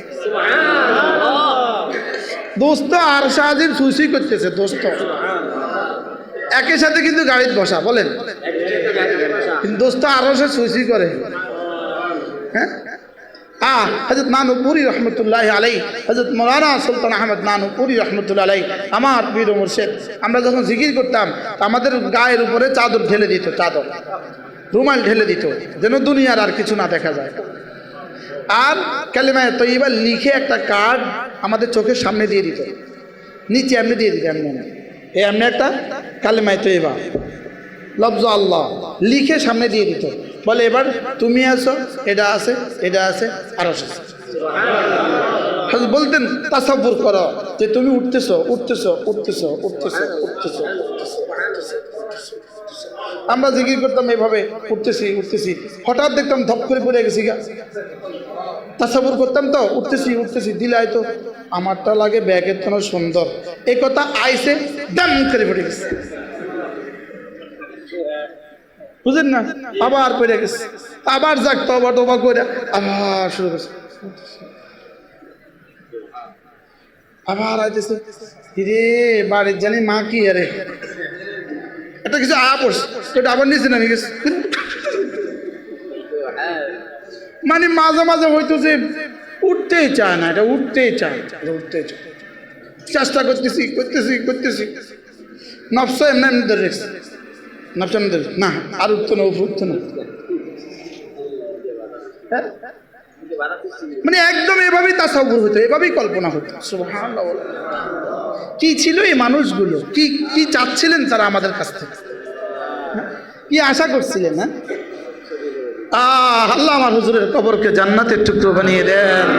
দোস্ত আর সাহায্যের সুইসুই করতেছে, দোস্ত একই সাথে কিন্তু গাড়িতে বসা, বলেন কিন্তু দোস্ত আরো সে সুইসুই করে। হ্যাঁ, হযরত নানুপুরি রহমতুল্লাহ আলাই, হযরত মৌলানা সুলতান আহমদ নানুপুরি রহমতুল্লাহ আলাই আমার পীর ও মুর্শিদ, আমরা যখন জিকির করতাম আমাদের গায়ের উপরে চাদর ঢেলে দিত, চাদর রুমাল ঢেলে দিত, যেন দুনিয়ার আর কিছু না দেখা যায়। আর কালিমায়ে তয়্যিবা লিখে একটা কার্ড আমাদের চোখের সামনে দিয়ে দিত, নিচে এমনি দিয়ে দিত, এমনি একটা কালিমায়ে তয়্যিবা লফজ আল্লাহ লিখে সামনে দিয়ে দিত, বলে এবার তুমি আসো, এটা আছে, এটা আছে, আর আছে। বলতেন তাসাব্বুর করো যে তুমি উঠতেছো উঠতেছো উঠতেছো উঠতেছো উঠতেছো। আমরা জিকির করতাম এইভাবে, উঠতেছি উঠতেছি, হঠাৎ দেখতাম ধপ করে পড়ে গেছি গা। তাসাব্বুর করতাম তো উঠতেছি উঠতেছি, দিলে হয়তো আমারটা লাগে ব্যাগের কোনো সুন্দর, এই কথা আইসে দাম করে পড়ে গেছে, বুঝলেন না। আবার পড়ে গেছে, আবার যাক তবা টবা করে আবার শুরু করছে, আবার আইতেছে, রে বাড়ির জানি মা কি আরে এটা কিছু পড়ছে, এটা আবার নিচে নামে গেছে। মানে মাঝে মাঝে হয়তো যে উঠতেই চায় না, এটা উঠতেই চায়, উঠতেই চায়, চেষ্টা করতেছি করতেছি করতেছি, নফস এমনি এমনি ধরে রেখেছে, নফস এমনি ধরে না, আর উঠতো না, উঠতো না, মানে একদম এভাবেই তাসাব্বুর হতো, এভাবেই কল্পনা হতো। সুবহানাল্লাহ, কি ছিল এই মানুষগুলো, কি কি চাচ্ছিলেন তারা আমাদের কাছ থেকে, কি আশা করছিলেন। না আল্লাহ আমার হুজুরের কবরকে জান্নাতের টুকরো বানিয়ে দেন।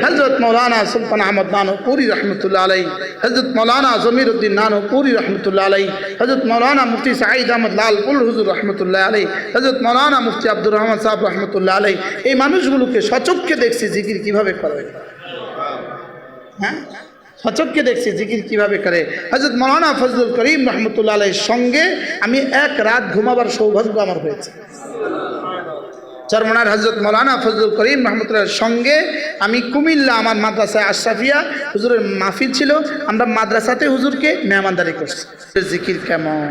হযরত মৌলানা সুলতান আহমদ নানুপুরি রহমতুল্লাহ আলাই, হযরত মৌলানা জমিরউদ্দিন নানুপুরি রহমতুল্লাহ আলাই, হযরত মৌলানা মুফতি সাঈদ আহমদ লালপুর হুজুর রহমতুল্লাহ আলাই, হযরত মৌলানা মুফতি আব্দুর রহমান সাহেব রহমতুল্লাহ আলাই, এই মানুষগুলোকে সচক্ষে দেখছি জিকির কিভাবে করে। হ্যাঁ, সচক্ষে দেখছি জিকির কিভাবে করে। হযরত মৌলানা ফজলুল করিম রহমতুল্লাহ আলাইর সঙ্গে আমি এক রাত ঘুমাবার সৌভাগ্য আমার হয়েছে। চরমনার হযরত মৌলানা ফজলুল করিম রহমতুল্লাহর সঙ্গে আমি কুমিল্লা আমার মাদ্রাসায় আশরাফিয়া হুজুরের মাহফিল ছিল, আমরা মাদ্রাসাতে হুজুরকে মেহমানদারি করছি। জিকির কেমন,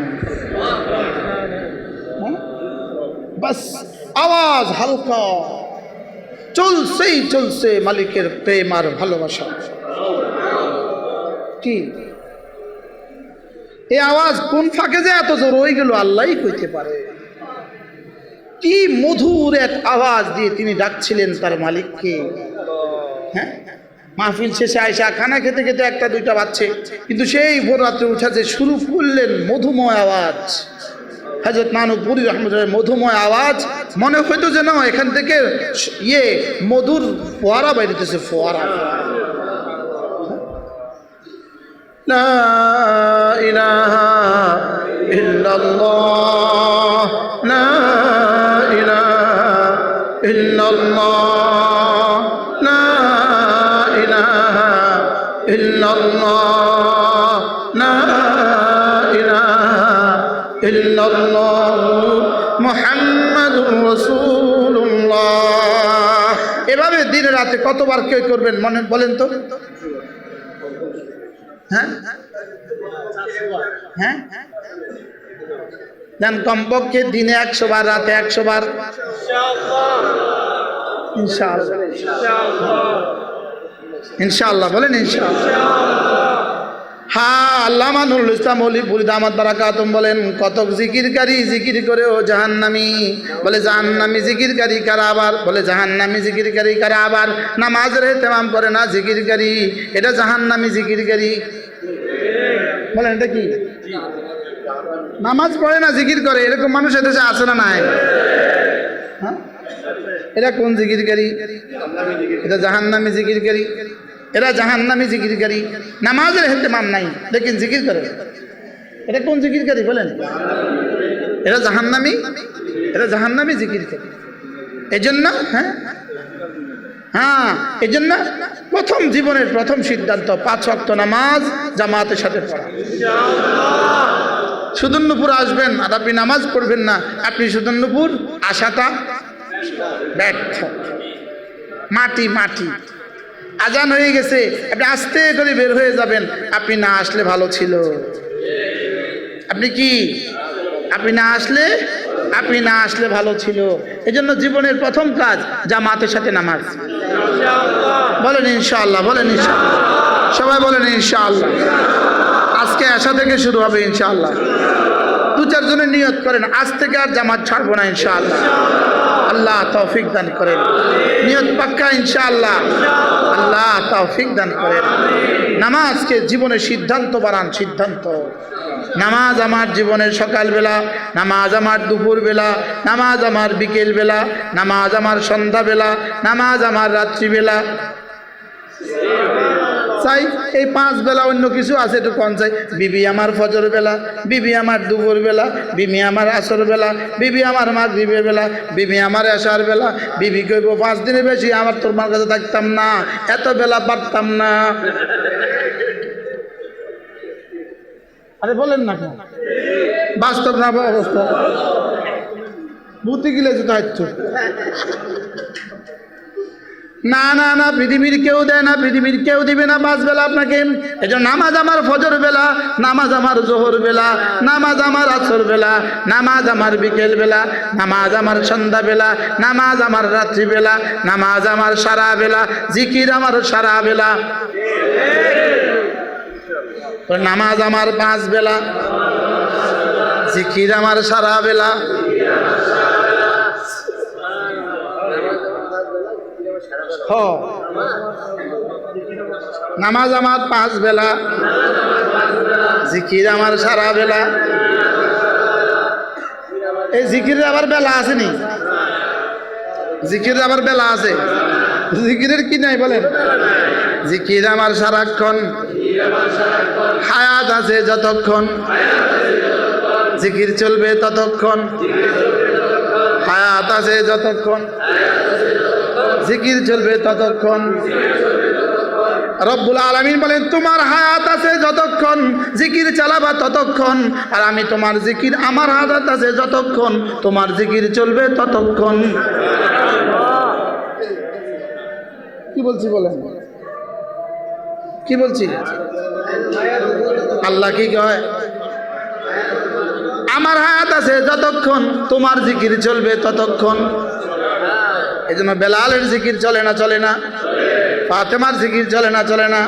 বাস আওয়াজ হালকা, চলছেই চলছে মালিকের প্রেম আর ভালোবাসা। কি এই আওয়াজ কোন ফাঁকে যে এত জোর হয়ে গেল আল্লাহই কইতে পারে। কি মধুর এক আওয়াজ দিয়ে তিনি ডাকছিলেন তার মালিককে। হ্যাঁ, মাহফিল শেষে আয়সা খানা খেতে খেতে একটা দুইটা বাজছে, কিন্তু সেই ভোর রাত্রে উঠাতে শুরু করলেন মধুময় আওয়াজ। হযরত নানুপুরি রহমতুল্লাহ মধুময় আওয়াজ, মনে হইতো যেন এখান থেকে মধুর ফোয়ারা বাইরেতেছে, ফোয়ারা। লা ইলাহা ইল্লাল্লাহ, লা ইলাহা ইল্লাল্লাহ, লা ইল্লাল্লাহ লা ইলাহা ইল্লাল্লাহ মুহাম্মাদুর রাসূলুল্লাহ। এভাবে দিনে রাতে কতবার কে করবেন মনে বলেন তো? হ্যাঁ হ্যাঁ, দেন কমপক্ষে দিনে 100 বার, রাতে 100 বার ইনশাআল্লাহ। ইনশাআল্লাহ বলেন ইনশাআল্লাহ। হ্যাঁ, আল্লামা নুরুল ইসলাম ওলি বুরি দামাত বারাকাতুম বলেন, কতক জিকিরকারী জিকির করেও জাহান্নামী। বলে জাহান্নামী জিকিরকারী কারা আবার? বলে জাহান্নামী জিকিরকারী কারা আবার? নামাজের ইহতিমাম করে না জিকিরকারী, এটা জাহান্নামী জিকিরকারী। বলেন এটা কি? নামাজ পড়ে না জিকির করে, এরকম মানুষ এদেশে আছে না নাই? হ্যাঁ, এটা কোন জিকিরকারী? এটা জাহান্নামী জিকিরকারী, এরা জাহান্নামী জিকিরকারী। নামাজের ইহতিমাম নাই লেকিন জিকির করে, এটা কোন জিকিরকারী বলেন? এরা জাহান্নামী, এরা জাহান্নামী জিকিরকারী। এজন্য হ্যাঁ, এজন্য প্রথম জীবনের প্রথম সিদ্ধান্ত 5 ওয়াক্ত নামাজ জামাতের সাথে পড়া। সুদর্ণপুর আসবেন আর আপনি নামাজ পড়বেন না, আপনি সুদর্ণপুর আশাটা ব্যর্থ। মাটি মাটি, আজান হয়ে গেছে, আপনি আস্তে করে বের হয়ে যাবেন, আপনি না আসলে ভালো ছিল। আপনি কি? আপনি না আসলে ভালো ছিল। এজন্য জীবনের প্রথম কাজ জামাতের সাথে নামাজ। বলেন ইনশাআল্লাহ, বলেন ইনশাআল্লাহ, সবাই বলেন ইনশাআল্লাহ। আজকে আশা থেকে শুরু হবে ইনশাআল্লাহ। 2-4 জনের নিয়ত করেন, আজ থেকে আর জামাত ছাড়বো না ইনশাআল্লাহ। আল্লাহ তৌফিক দান করেন। নিয়ত পাক্কা ইনশাআল্লাহ, আল্লাহ তৌফিক দান করেন। নামাজকে জীবনের সিদ্ধান্ত বানান, সিদ্ধান্ত। নামাজ আমার জীবনের সকালবেলা, নামাজ আমার দুপুরবেলা, নামাজ আমার বিকেলবেলা, নামাজ আমার সন্ধ্যাবেলা, নামাজ আমার রাত্রিবেলা। চাই এই 5 বেলা, অন্য কিছু আছে একটু কম চাই। বিবি আমার ফজর বেলা, বিবি আমার দুপুর বেলা, বিবি আমার আসর বেলা, বিবি আমার মাগরিবের বেলা, বিবি আমার এশার বেলা। বিবি কইব 5 দিনের বেশি আমার তোমার কাছে থাকতাম না, এত বেলা পারতাম না। আরে বলেন না কেন? বাস্তব না অবস্থা বুদ্ধি গিলে যেতে হচ্ছে। না না না, পৃথিবীর কেউ দেয় না, পৃথিবীর কেউ দিবে না 5 বেলা আপনাকে। এই জন্য নামাজ আমার ফজর বেলা, নামাজ আমার জোহর বেলা, নামাজ আমার আসর বেলা, নামাজ আমার বিকেল বেলা, নামাজ আমার সন্ধ্যা বেলা, নামাজ আমার রাত্রি বেলা, নামাজ আমার সারা বেলা, জিকির আমার সারা বেলা। নামাজ আমার 5 বেলা, জিকির আমার সারা বেলা। নামাজ আমার 5 বেলা, জিকির আমার সারা বেলা। এই জিকিরের আবার বেলা আসেনি? জিকিরের আবার বেলা আছে? জিকিরের কি নাই বলেন? জিকির আমার সারাক্ষণ, হায়াত আছে যতক্ষণ, জিকির চলবে ততক্ষণ। হায়াত আছে যতক্ষণ, জিকির চলবে ততক্ষণ। রব্বুল আলামিন বলেন, তোমার হায়াত আছে যতক্ষণ জিকির চালাবা ততক্ষণ, আর আমি তোমার জিকির, আমার হায়াত আছে যতক্ষণ তোমার জিকির চলবে ততক্ষণ। কি বলছি বলেন? কি বলছি? আল্লাহ কি কয়? আমার হায়াত আছে যতক্ষণ তোমার জিকির চলবে ততক্ষণ। এই জন্য বেলালের জিকির চলে না? চলে না? ফাতেমার জিকির চলে না? চলে না?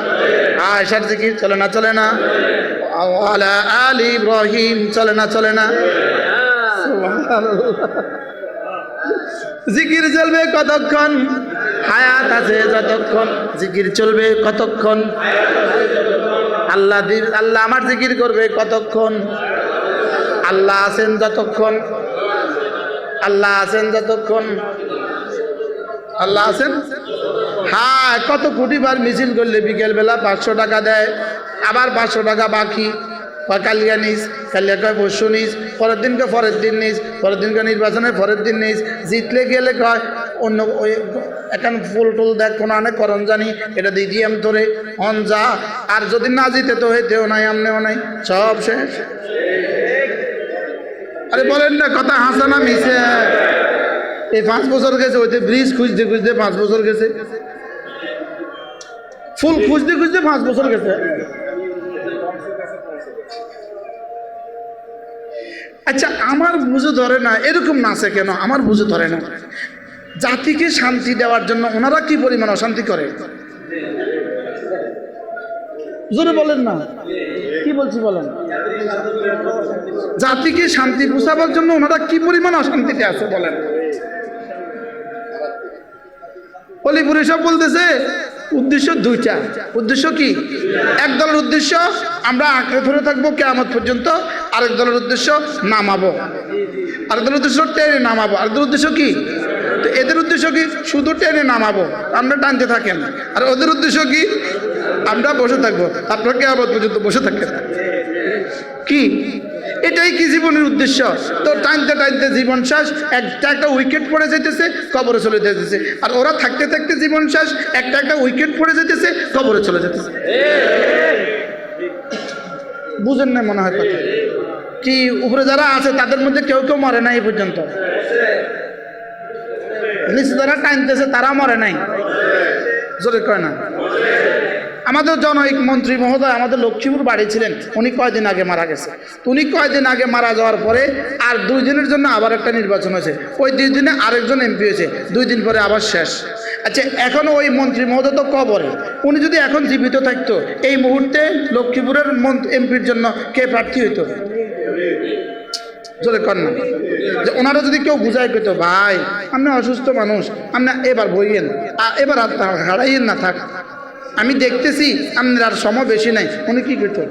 আয়েশার জিকির চলে না? চলে না? আলা আলি ইব্রাহিম চলে না? চলে না? জিকির চলবে কতক্ষণ? হায়াত আছে যতক্ষণ জিকির চলবে কতক্ষণ? আল্লাহ আমার জিকির করবে কতক্ষণ? আল্লাহ আছেন যতক্ষণ, আল্লাহ আছেন যতক্ষণ, আল্লাহ আছেন। হ্যাঁ, কত কোটি বার মিছিল করলে বিকেল বেলা 500 টাকা দেয়, আবার 500 টাকা বাকি। কালিয়া নিস, কালিয়া কয় পরশু নিস, পরের দিনকে পরের দিন নিস, পরের দিনকে নির্বাচনের পরের দিন নিস। জিতলে গেলে কয় অন্য ওই এখন ফুল টুল দেখ কোনো আনে করণ জানি এটা দিয়ে দিয়াম তোরে অন যা, আর যদি না জিতে তো হইতেও নাই আমনেও নাই, সব শেষ। আরে বলেন না কথা হাসা না মিশে? এই 5 বছর গেছে ওইতে ব্রিজ খুঁজতে খুঁজতে 5 বছর গেছে, ফুল খুঁজতে খুঁজতে 5 বছর গেছে। আচ্ছা আমার বুঝে ধরে না এরকম নাচে কেন? আমার বুঝে ধরে না জাতিকে শান্তি দেওয়ার জন্য ওনারা কি পরিমাণ অশান্তি করে। জোরে বলেন না, কি বলছি বলেন। জাতিকে শান্তি বুঝাবার জন্য ওনারা কি পরিমাণ অশান্তিতে আছে বলেন। অলিপুরে সব বলতেছে উদ্দেশ্য দুইটা। উদ্দেশ্য কি? এক দলের উদ্দেশ্য আমরা আঁকড়ে ধরে থাকবো কিয়ামত পর্যন্ত, আরেক দলের উদ্দেশ্য নামাবো, আরেক দলের উদ্দেশ্য টেনে নামাবো। আরেক দলের উদ্দেশ্য কি? তো এদের উদ্দেশ্য কি? শুধু টেনে নামাবো, আমরা টানতে থাকেন। আর ওদের উদ্দেশ্য কি? আমরা বসে থাকবো, আপনারা কিয়ামত পর্যন্ত বসে থাকেন। কি এটাই কি জীবনের উদ্দেশ্য? তো টানতে টানতে জীবন শেষ, একটা উইকেট পড়ে যেতেছে, কবরে চলে যেতেছে। আর ওরা থাকতে থাকতে জীবন শেষ, একটা উইকেট পড়ে যেতেছে, কবরে চলে যেতেছে। বুঝেন না মনে হয় কথা কি? উপরে যারা আছে তাদের মধ্যে কেউ কেউ মরে নাই এই পর্যন্ত, নিচে যারা টানতেছে তারা মরে নাই, জোরে কয় না। আমাদের জনৈক মন্ত্রী মহোদয় আমাদের লক্ষ্মীপুর বাড়ি ছিলেন, উনি কয়দিন আগে মারা গেছে। উনি কয়দিন আগে মারা যাওয়ার পরে আর 2 দিনের জন্য আবার একটা নির্বাচন হয়েছে, ওই 2 দিনে আরেকজন এমপি হয়েছে, 2 দিন পরে আবার শেষ। আচ্ছা এখন ওই মন্ত্রী মহোদয় তো কবরে, উনি যদি এখন জীবিত থাকতো এই মুহূর্তে লক্ষ্মীপুরের এমপির জন্য কে প্রার্থী হইতো? জোরে কর না। যে ওনারা যদি কেউ বুঝাই পেতো ভাই আপনি অসুস্থ মানুষ, আপনি এবার বইয়েন, এবার আর হারাইয়েন না, থাক আমি দেখতেছি আপনার আর সময় বেশি নাই, উনি কি করতো?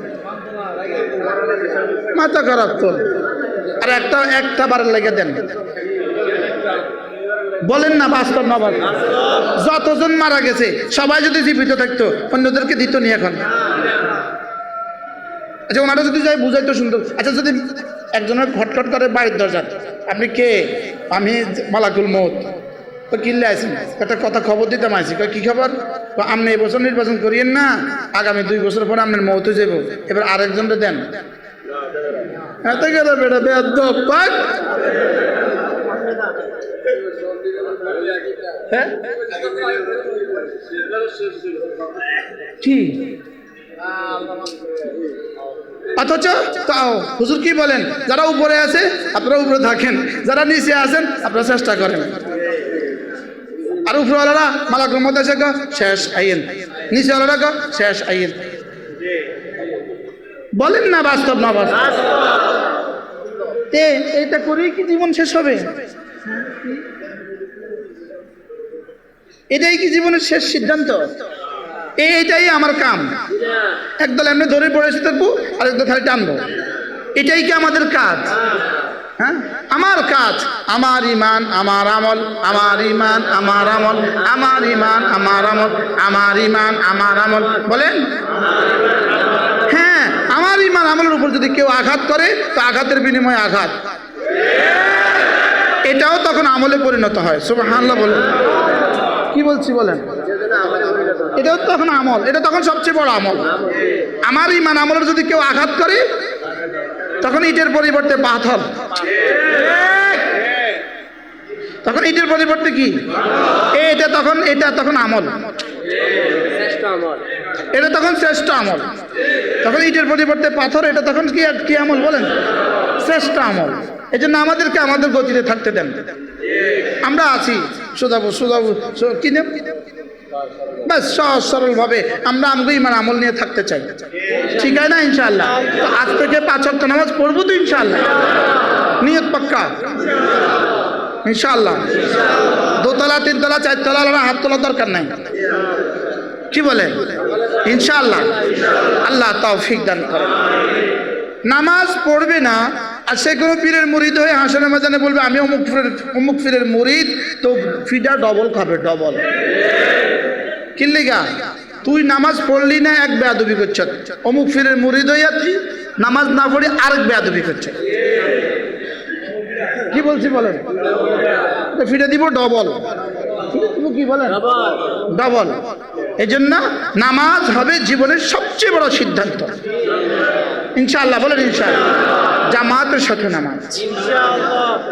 মাথা খারাপ তো। আর একটা বারের লেগে দেন, বলেন না বাস্তব না? যতজন মারা গেছে সবাই যদি জীবিত থাকতো অন্যদেরকে দিত নি এখন? আচ্ছা ওনারা যদি যাই বুঝাইতো সুন্দর। আচ্ছা যদি একজনের খটখট করে বাড়ির দরজা, আপনি কে? আমি মালাকুল মউত। তো কিনলে আইসেন, একটা কথা খবর দিতাম আইসি। কি খবর? আপনি এবছর নির্বাচন করিয়েন না, আগামী 2 বছর পরে আপনার মউতে যাব, এবার আরেকজনটা দেন। এত গেল বেটা বেয়াদব পাক। হ্যাঁ কি অথচ তাও হুজুর কি বলেন, যারা উপরে আছে আপনারা উপরে থাকেন, যারা নিচে আছেন আপনারা চেষ্টা করেন। আর উপরওয়ালারা মালাকুল মউত এসে শেষ আইন, নিচেওয়ালারা শেষ আইন। বলেন না বাস্তব না বাস্তব? এইটা করেই কি জীবন শেষ হবে? এটাই কি জীবনের শেষ সিদ্ধান্ত? এইটাই আমার কাম। একদল এমনি ধরে পড়েছে থাকবো, আর একদল খালি টানবো, এটাই কি আমাদের কাজ? হ্যাঁ আমার কাজ, আমার ইমান আমার আমল, আমার ইমান আমার আমল, আমার ইমান আমার আমল, আমার ইমান আমার আমল। বলেন হ্যাঁ, আমার ইমান আমলের উপর যদি কেউ আঘাত করে তো আঘাতের বিনিময়ে আঘাত, এটাও তখন আমলে পরিণত হয়। সুবহানাল্লাহ বলেন। কি বলছি বলেন? এটাও তখন আমল, এটা তখন সবচেয়ে বড় আমল। আমার ইমান আমলের যদি কেউ আঘাত করে তখন ইটের পরিবর্তে পাথর, তখন ইটের পরিবর্তে কি? এটা তখন আমল, এটা তখন শ্রেষ্ঠ আমল। তখন ইটের পরিবর্তে পাথর, এটা তখন কি আমল বলেন? শ্রেষ্ঠ আমল। এই জন্য আমাদেরকে আমাদের গতিতে থাকতে দেন। আমরা আছি সোজাবো কিনে বাস সহজ সরল ভাবে আমরা ইমান আমল নিয়ে থাকতে চাই, ঠিক আছে না? ইনশাআল্লাহ তো আজ থেকে 5 ওয়াক্ত নামাজ পড়বো তো ইনশাআল্লাহ, নিয়ত পাক্কা ইনশাআল্লাহ। 2 তলা 3 তলা 4 তলা হাত তোলার দরকার নাই, কি বলে? ইনশাআল্লাহ আল্লাহ তৌফিক দান করেন। নামাজ পড়বে না আর সে কোনো পীরের মুরিদ হয়ে হাসনের ময়দানে বলবে আমি অমুক পীরের মুরিদ, তো ফিডা ডবল খাবে, ডবল। কিল্লিগা তুই নামাজ পড়লি না, এক বেয়াদবি করছ। অমুক পীরের মুরিদ হইয়া তুই নামাজ না পড়ে আরেক বেয়াদবি করছ। কি বলছি বলেন? ফিডা দিব ডবল। কতটুকু কি বলেন? ডবল। এই জন্য নামাজ হবে জীবনের সবচেয়ে বড় সিদ্ধান্ত ইনশাআল্লাহ। বলেন ইনশাআল্লাহ। জামাতের সাথে নামাজ।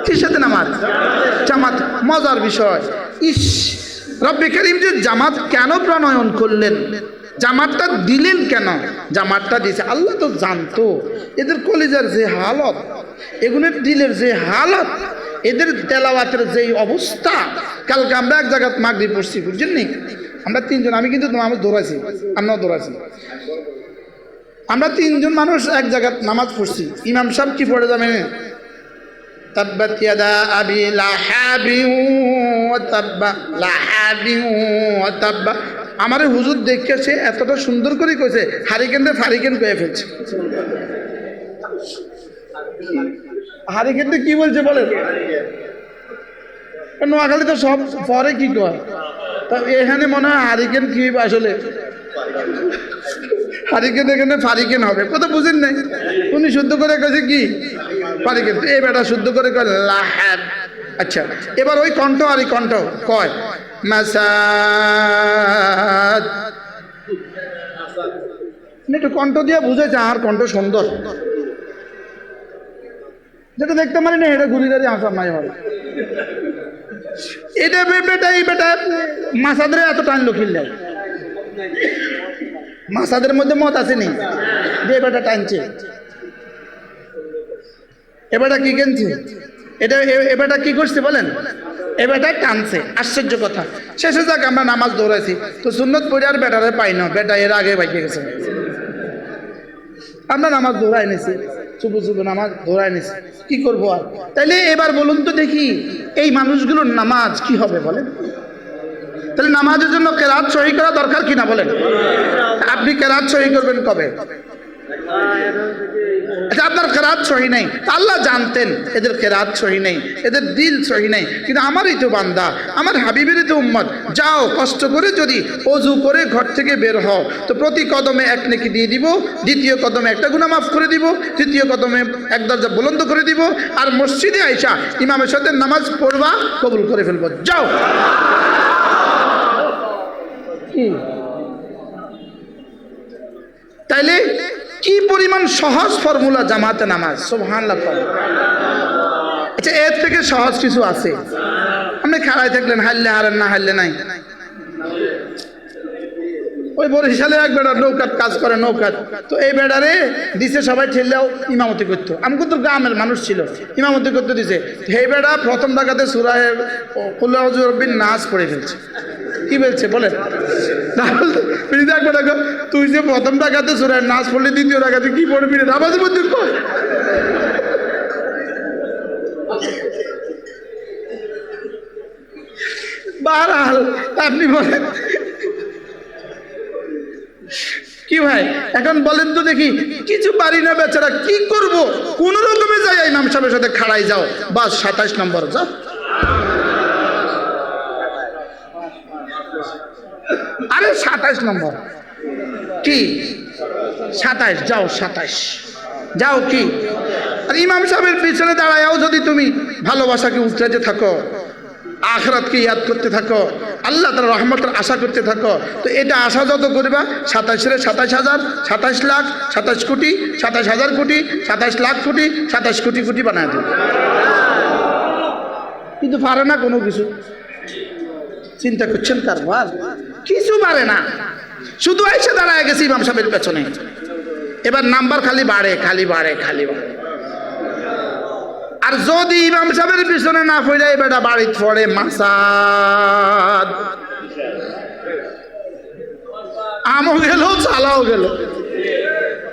কির সাথে নামাজ? জামাত। মজার বিষয়, ইস রব্বে কারীম যে জামাত কেন প্রণয়ন করলেন, জামাতটা দিলেন কেন? জামাতটা দিয়েছে আল্লাহ তো জানতো এদের কলিজার যে হালত, এগুলোর দিলের যে হালত, এদের তেলাওয়াতের যে অবস্থা। কালকে আমরা এক জায়গায় মাগরিব পড়ছি, বুঝছেন নি? আমরা তিনজন, আমি কিন্তু নামাজ দৌড়াইছি, আমরাও দৌড়াইছি। আমরা তিনজন মানুষ এক জায়গায় নামাজ পড়ছি। ইমাম সাহেব কি পড়ে যাবেন? তাব্বাত ইয়াদা আবি লাহাবিন ওয়া তাব্বা, লাহাবিন ওয়া তাব্বা। আমারে হুজুর দেখেছে এতটা সুন্দর করে কইছে, হারিকেনটা ফারিকেন কয়ে ফেলছে। হারিকেনটা কি বলছে বলেন? নোয়াখালী তো সব পরে কি কয়, তা এখানে মনে হয় হারিকেন কি আসলে হারিকেন, এখানে ফারিকেন হবে। কথা বুঝেন নাই? উনি শুদ্ধ করে কেছে কি ফারিকেন, এই বেটা শুদ্ধ করে কয় লাহাব। আচ্ছা, এবার ওই কণ্ঠ আর এই কণ্ঠ কয় মাসাদ। একটু কণ্ঠ দিয়ে বুঝেছে আর কণ্ঠ সুন্দর, যেটা দেখতে পারি না এটা ঘুরি গাড়ি আসার নাই হয়। এটা বেটা, এই বেটা মাসাদের এত টানলো কিনলে, মাসাদের মধ্যে মত আসেনি যে বেটা টানছে, এবারটা কি কিনছে, এটা এবারটা কি করছে বলেন? এবারটা টানছে। আশ্চর্য কথা, শেষে যাক আমরা নামাজ দৌড়াইছি, তো সুন্নত পড়ে আর বেটারে পাই না, বেটা এর আগে বাইকে গেছে। আমরা নামাজ দৌড়াই নিছি, চুপু চুপু নামাজ দৌড়াই নিছি, কি করবো আর? তাইলে এবার বলুন তো দেখি, এই মানুষগুলোর নামাজ কি হবে বলেন? তাহলে নামাজের জন্য কেরাত সহি করা দরকার কিনা বলেন? আপনি কেরাত সহি করবেন কবে? আচ্ছা, আপনার কেরাত সহি নেই, আল্লাহ জানতেন এদের কেরাত সহি নেই, এদের দিল সহি নেই, কিন্তু আমারই তো বান্দা, আমার হাবিবেরই তো উম্মত। যাও কষ্ট করে যদি অজু করে ঘর থেকে বের হও, তো প্রতি কদমে এক নেকি দিয়ে দিব, দ্বিতীয় কদমে একটা গুনাহ মাফ করে দিব, তৃতীয় কদমে এক দরজা বুলন্দ করে দিব, আর মসজিদে আইসা ইমামের সাথে নামাজ পড়বা, কবুল করে ফেলবো। যাও। তাইলে কি পরিমাণ সহজ ফর্মুলা জামাতে নামাজ, সুবহানাল্লাহ। আচ্ছা, এর থেকে সহজ কিছু আছে? আপনি খেলায় থাকলেন, হারলে হারেন না হারলে নাই। ওই বরিশালে এক বেড়ার নৌকাত কাজ করে, নৌকাত, তো এই বেড়ারে দিছে সবাই ঠেললেও ইমামতি করতো। আমি কিন্তু গ্রামের মানুষ ছিল, ইমামতি করতে দিছে। এই বেড়া প্রথম ডাকাতে সূরা কুল আউযু বিরাব্বিন নাস পড়ে ফেলছে। কি বলছে বলেন? তুই যে প্রথম ডাকাতে সূরা নাস পড়লি, দ্বিতীয় ডাকাতে কি পড়বি রে? নামাজের মধ্যে বারহাল আপনি বলেন কি ভাই? এখন বলেন তো দেখি, কিছু পারি না বেচারা, কি করব? কোন রকমে যাই ইমাম সাহেবের সাথে খাড়াই যাও, বাস 27 নম্বর যাও। আরে 27 নম্বর কি? 27 যাও, 27 যাও কি? আর ইমাম সাহেবের পিছনে দাঁড়ায়াও যদি তুমি ভালোবাসাকে উতরাতে থাকো, আখিরাতকে ইয়াদ করতে থাকো, আল্লাহ তাআলার রহমতের আশা করতে থাকো, তো এটা আশা যত করবা 27 27,000, 27 লাখ, 27 কোটি, 27,000 কোটি, 27 লাখ কোটি, 27 কোটি কোটি বানায় দেবে। কিন্তু পারে না কোনো কিছু। চিন্তা করছেন কারবার? কিছু পারে না, শুধু এসে দাঁড়ায় গেছে ইমাম সাহেবের পেছনে। এবার নাম্বার খালি বাড়ে, খালি বাড়ে, খালি বাড়ে। আর যদি ইমাম সাহেবের পিছনে না পড়ে বেটা বাড়িতে পড়ে মাসাদ, আমও গেল চালাও গেল,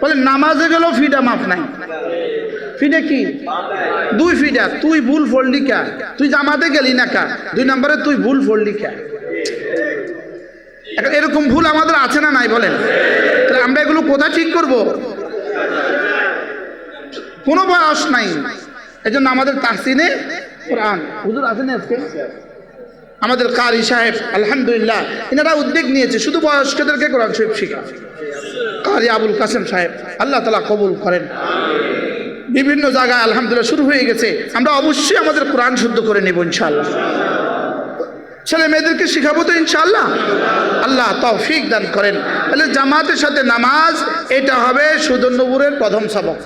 বলে নামাজে গেল ফিডা মাফ নাই। ফিডা কি? 2 ফিডা। তুই ভুল পড়লি কা? তুই জামাতে গেলি না কা? 2 নম্বরে তুই ভুল পড়লি কা? এরকম ভুল আমাদের আছে না নাই বলেন? তাহলে আমরা এগুলো কোথায় ঠিক করব? কোনো বয়স নাই। এই জন্য আমাদের তাহসিনে কোরআন হুজুর আছেন আজকে, আমাদের কারি সাহেব আলহামদুলিল্লাহ এনারা উদ্যোগ নিয়েছে শুধু বয়স্কদেরকে কোরআন শরীফ শেখা। কারি আবুল কাসেম সাহেব, আল্লাহ তাআলা কবুল করেন। বিভিন্ন জায়গায় আলহামদুলিল্লাহ শুরু হয়ে গেছে। আমরা অবশ্যই আমাদের কোরআন শুদ্ধ করে নেব ইনশাআল্লাহ। ছেলে মেয়েদেরকে শিখাবো তো ইনশাআল্লাহ। আল্লাহ তৌফিক দান করেন। তাহলে জামাতের সাথে নামাজ, এটা হবে সুদনবুরের প্রথম সবক।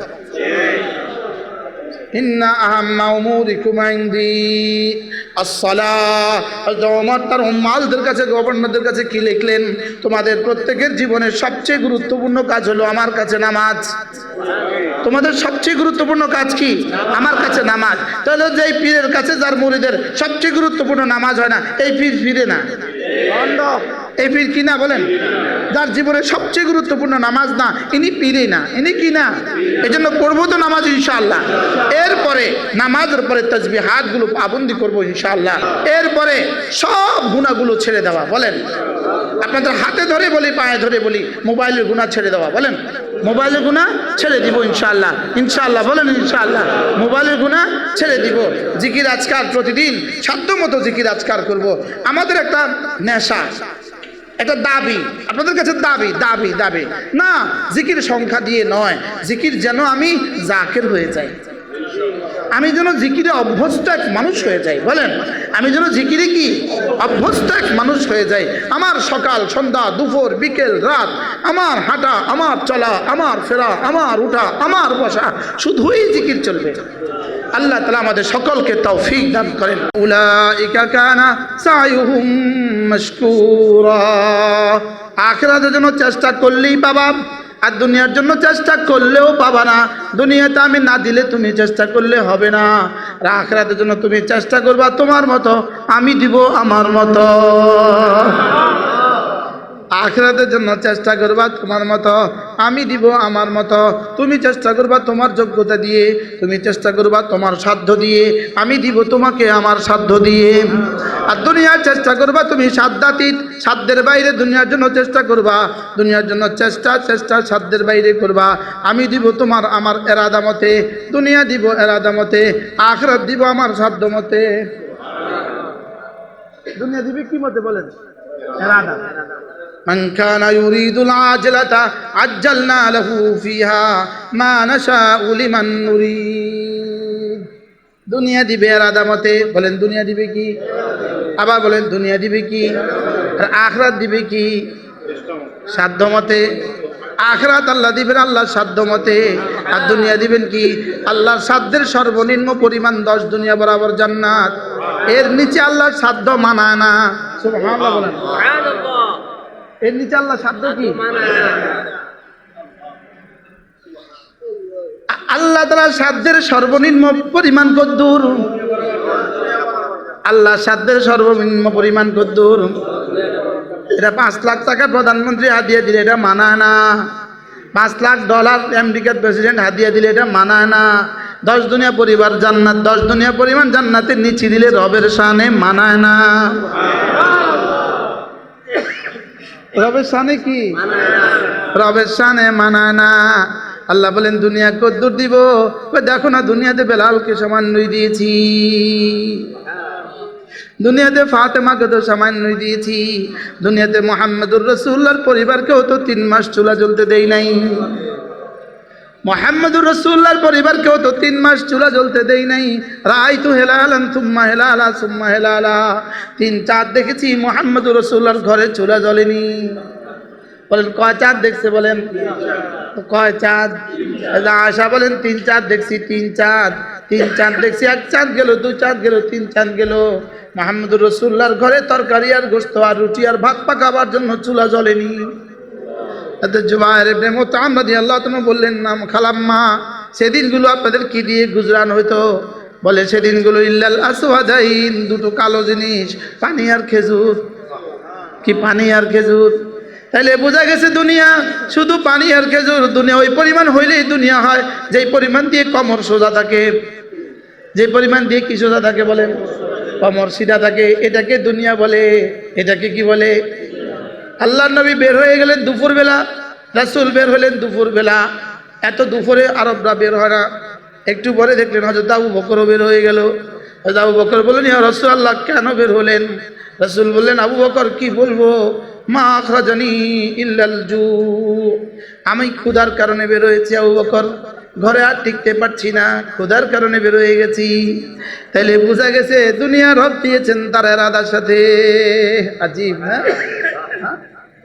ইন্না আহাম্মা উমুরিকুম ইনদি আসসালাহ। ওমর তার উম্মালদের কাছে, গভর্নরদের কাছে কি লিখলেন? তোমাদের প্রত্যেকের জীবনের সবচেয়ে গুরুত্বপূর্ণ কাজ হলো আমার কাছে নামাজ। তোমাদের সবচেয়ে গুরুত্বপূর্ণ কাজ কি? আমার কাছে নামাজ। তাহলে যেই পীরের কাছে যার মুরিদের সবচেয়ে গুরুত্বপূর্ণ নামাজ হয় না, এই পীর ফিরে না, এই পীর কি না বলেন? যার জীবনের সবচেয়ে গুরুত্বপূর্ণ নামাজ না, ইনি পীরই না, ইনি কি না? এই জন্য পড়বো তো নামাজ ইনশাআল্লাহ। এরপরে নামাজের পরে তাসবিহাতগুলো পাবন্দি করবো ইনশাআল্লাহ। এরপরে সব গুনাহগুলো ছেড়ে দেওয়া। বলেন, আপনাদের হাতে ধরে বলি, পায়ে ধরে বলি, মোবাইলের গুনাহ ছেড়ে দেওয়া। বলেন, মোবাইলের গুনাহ ছেড়ে দিব ইনশাআল্লাহ। ইনশাআল্লাহ বলেন ইনশাআল্লাহ। মোবাইলের গুনাহ ছেড়ে দিব। জিকির আজকার প্রতিদিন সাধ্যমতো জিকির আজকার করব। আমাদের একটা নেশা, একটা দাবি, আপনাদের কাছে দাবি দাবি দাবি না, জিকির সংখ্যা দিয়ে নয়, জিকির যেন আমি জাকির হয়ে যাই, আমি যেন জিকিরে অভ্যস্ত এক মানুষ হয়ে যাই। বলেন, আমি যেন জিকিরে কি অভ্যস্ত এক মানুষ হয়ে যাই। আমার সকাল সন্ধ্যা দুপুর বিকেল রাত, আমার হাঁটা, আমার চলা, আমার ফেরা, আমার উঠা, আমার বসা, শুধুই জিকির চলবে। আল্লাহ তাআলা আমাদের সকলকে তৌফিক দান করেন। উলাইকা কানা সায়ুহুম মাশকুরা। আখিরাতের জন্য চেষ্টা করলেই পাবা, আর দুনিয়ার জন্য চেষ্টা করলেও পাবা না। দুনিয়াতে আমি না দিলে তুমি চেষ্টা করলে হবে না। আর আখিরাতের জন্য তুমি চেষ্টা করবা তোমার মতো, আমি দিব আমার মতো। আখিরাতের জন্য চেষ্টা করবা তোমার মতো, আমি দিব আমার মতো। তুমি চেষ্টা করবা তোমার যোগ্যতা দিয়ে, তুমি চেষ্টা করবা তোমার সাধ্য দিয়ে, আমি দিব তোমাকে আমার সাধ্য দিয়ে। আর দুনিয়ার চেষ্টা করবা তুমি সাধ্যাতীত, সাধ্যের বাইরে দুনিয়ার জন্য চেষ্টা করবা, দুনিয়ার জন্য চেষ্টা সাধ্যের বাইরে করবা। আমি দিব তোমার আমার এরাদা মতে, দুনিয়া দিব এরাদা মতে, আখিরাত দিব আমার সাধ্য মতে। দুনিয়া দিবে কি মতে বলেন? এরাদা। মান কানা ইউরিদুল আজলাতা আজ্জালনা লাহু ফিহা মা নাশাউ লিমান নুরিদ। দুনিয়া দিবে এরাদা মতে। বলেন, দুনিয়া দিবে কি? আবার বলেন, দুনিয়া দিবে কি? আর আখিরাত দিবে কি? সাধ্য মতে। আখিরাত আল্লাহ দিবেন আল্লাহর সাধ্য মতে, আর দুনিয়া দিবেন কি? আল্লাহর সাধ্যের সর্বনিম্ন পরিমাণ 10 দুনিয়া বরাবর জান্নাত। এর নিচে আল্লাহর সাধ্য মানায় না। সুবহানাল্লাহ বলেন। এর নিচে আল্লাহ সাধ্য কি? আল্লাহ তাআলার সাধ্যের সর্বনিম্ন পরিমাণ কদ্দুর? আল্লাহ সাধ্যের সর্বনিম্ন পরিমাণ কদ্দুর? এটা 5 লাখ টাকা প্রধানমন্ত্রী হাদিয়া দিলে এটা মানায় না। 5 লাখ ডলার আমেরিকার প্রেসিডেন্ট হাদিয়া দিলে এটা মানায় না। 10 দুনিয়া পরিবার জান্নাত, 10 দুনিয়া পরিমাণ জান্নাতের নিচে দিলে রবের শানে মানায় না। রবের শানে কি? রবের শানে মানায় না। আল্লাহ বলেন, দুনিয়া কদ্দুর দিব? দেখো না, দুনিয়াতে বেলালকে সামান্যই দিয়েছি, দুনিয়াতে ফাতেমাকে তো সামান্যই দিয়েছি, দুনিয়াতে মুহাম্মদুর রাসূলুল্লাহর পরিবারকেও তো 3 মাস চুলা জ্বলতে দেই নাই। মুহাম্মদুর রাসূলুল্লাহর পরিবারকেও তো 3 মাস চুলা জ্বলতে দেই নাই। রাআইতু হিলালান সুম্মা হিলালা সুম্মা হিলালা। 3 চাঁদ দেখেছি, মুহাম্মদুর রাসূলুল্লাহর ঘরে চুলা জ্বলেনি। বলেন, কয় চাঁদ দেখছে? বলেন, কয় চাঁদ? আয়েশা বলেন, 3 চাঁদ দেখছি, 3 চাঁদ। 3 চাঁদ দেখছি, 1 চাঁদ গেল, 2 চাঁদ গেল, 3 চাঁদ গেল। মুহাম্মদুর রাসূলুল্লাহর ঘরে তরকারি আর গোশত আর রুটি আর ভাত পাকাবার জন্য চুলা জ্বলেনি। জুবায়ের ইবনে মুতআম রাদিয়াল্লাহু তাআলা বললেন, নাম খালাম্মা, সেদিনগুলো আপনাদের কি দিয়ে গুজরান হইতো? বলে, সেদিনগুলো ইল্লাল আসওয়াদাইন, 2টো কালো জিনিস, পানি আর খেজুর। কি পানি আর খেজুর? তাইলে বোঝা গেছে দুনিয়া শুধু পানি আর খেজুর। দুনিয়া ওই পরিমাণ হইলেই দুনিয়া হয় যেই পরিমাণ দিয়ে কমর সোজা থাকে। যে পরিমাণ দিয়ে কি সোজা থাকে? বলেন, কমর সিধা থাকে। এটাকে দুনিয়া বলে। এটাকে কি বলে? আল্লাহর নবী বের হয়ে গেলেন দুপুরবেলা, রাসূল বের হলেন দুপুরবেলা। এত দুপুরে আরবরা বের হয় না। একটু পরে দেখলেন হযরত আবু বকরও বের হয়ে গেল। হযরত আবু বকর বললেন, ইয়া রাসূলুল্লাহ, কেন বের হলেন? রাসূল বললেন, আবু বকর কি বলবো, মা আখরাজানি ইল্লাল জু। আমি ক্ষুধার কারণে বের হয়েছি আবু বকর, ঘরে আর টিকতে পারছি না, ক্ষুধার কারণে বের হয়ে গেছি। তাইলে বোঝা গেছে দুনিয়া রব দিয়েছেন তার ইরাদার সাথে। আজীব না?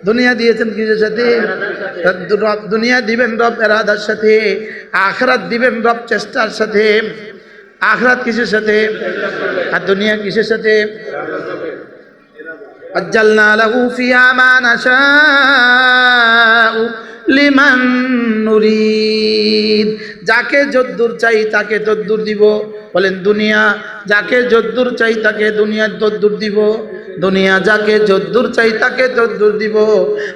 দুনিয়া দিয়েছেন কিসের সাথে? রব দুনিয়া দিবেন রব ইরাদার সাথে, আখিরাত দিবেন রব চেষ্টার সাথে। আখিরাত কিসের সাথে আর দুনিয়া কিসের সাথে? আজ্জালনা লাহু ফিহা মা নাশাউ লিমান নুরিদ। যাকে যদ্দুর চাই তাকে তদ্দুর দিব। বলেন দুনিয়া যাকে যদ্দুর চাই তাকে দুনিয়ার তদ্দুর দিব, দুনিয়া যাকে যদ্দুর চাই তাকে তদ্দুর দিব।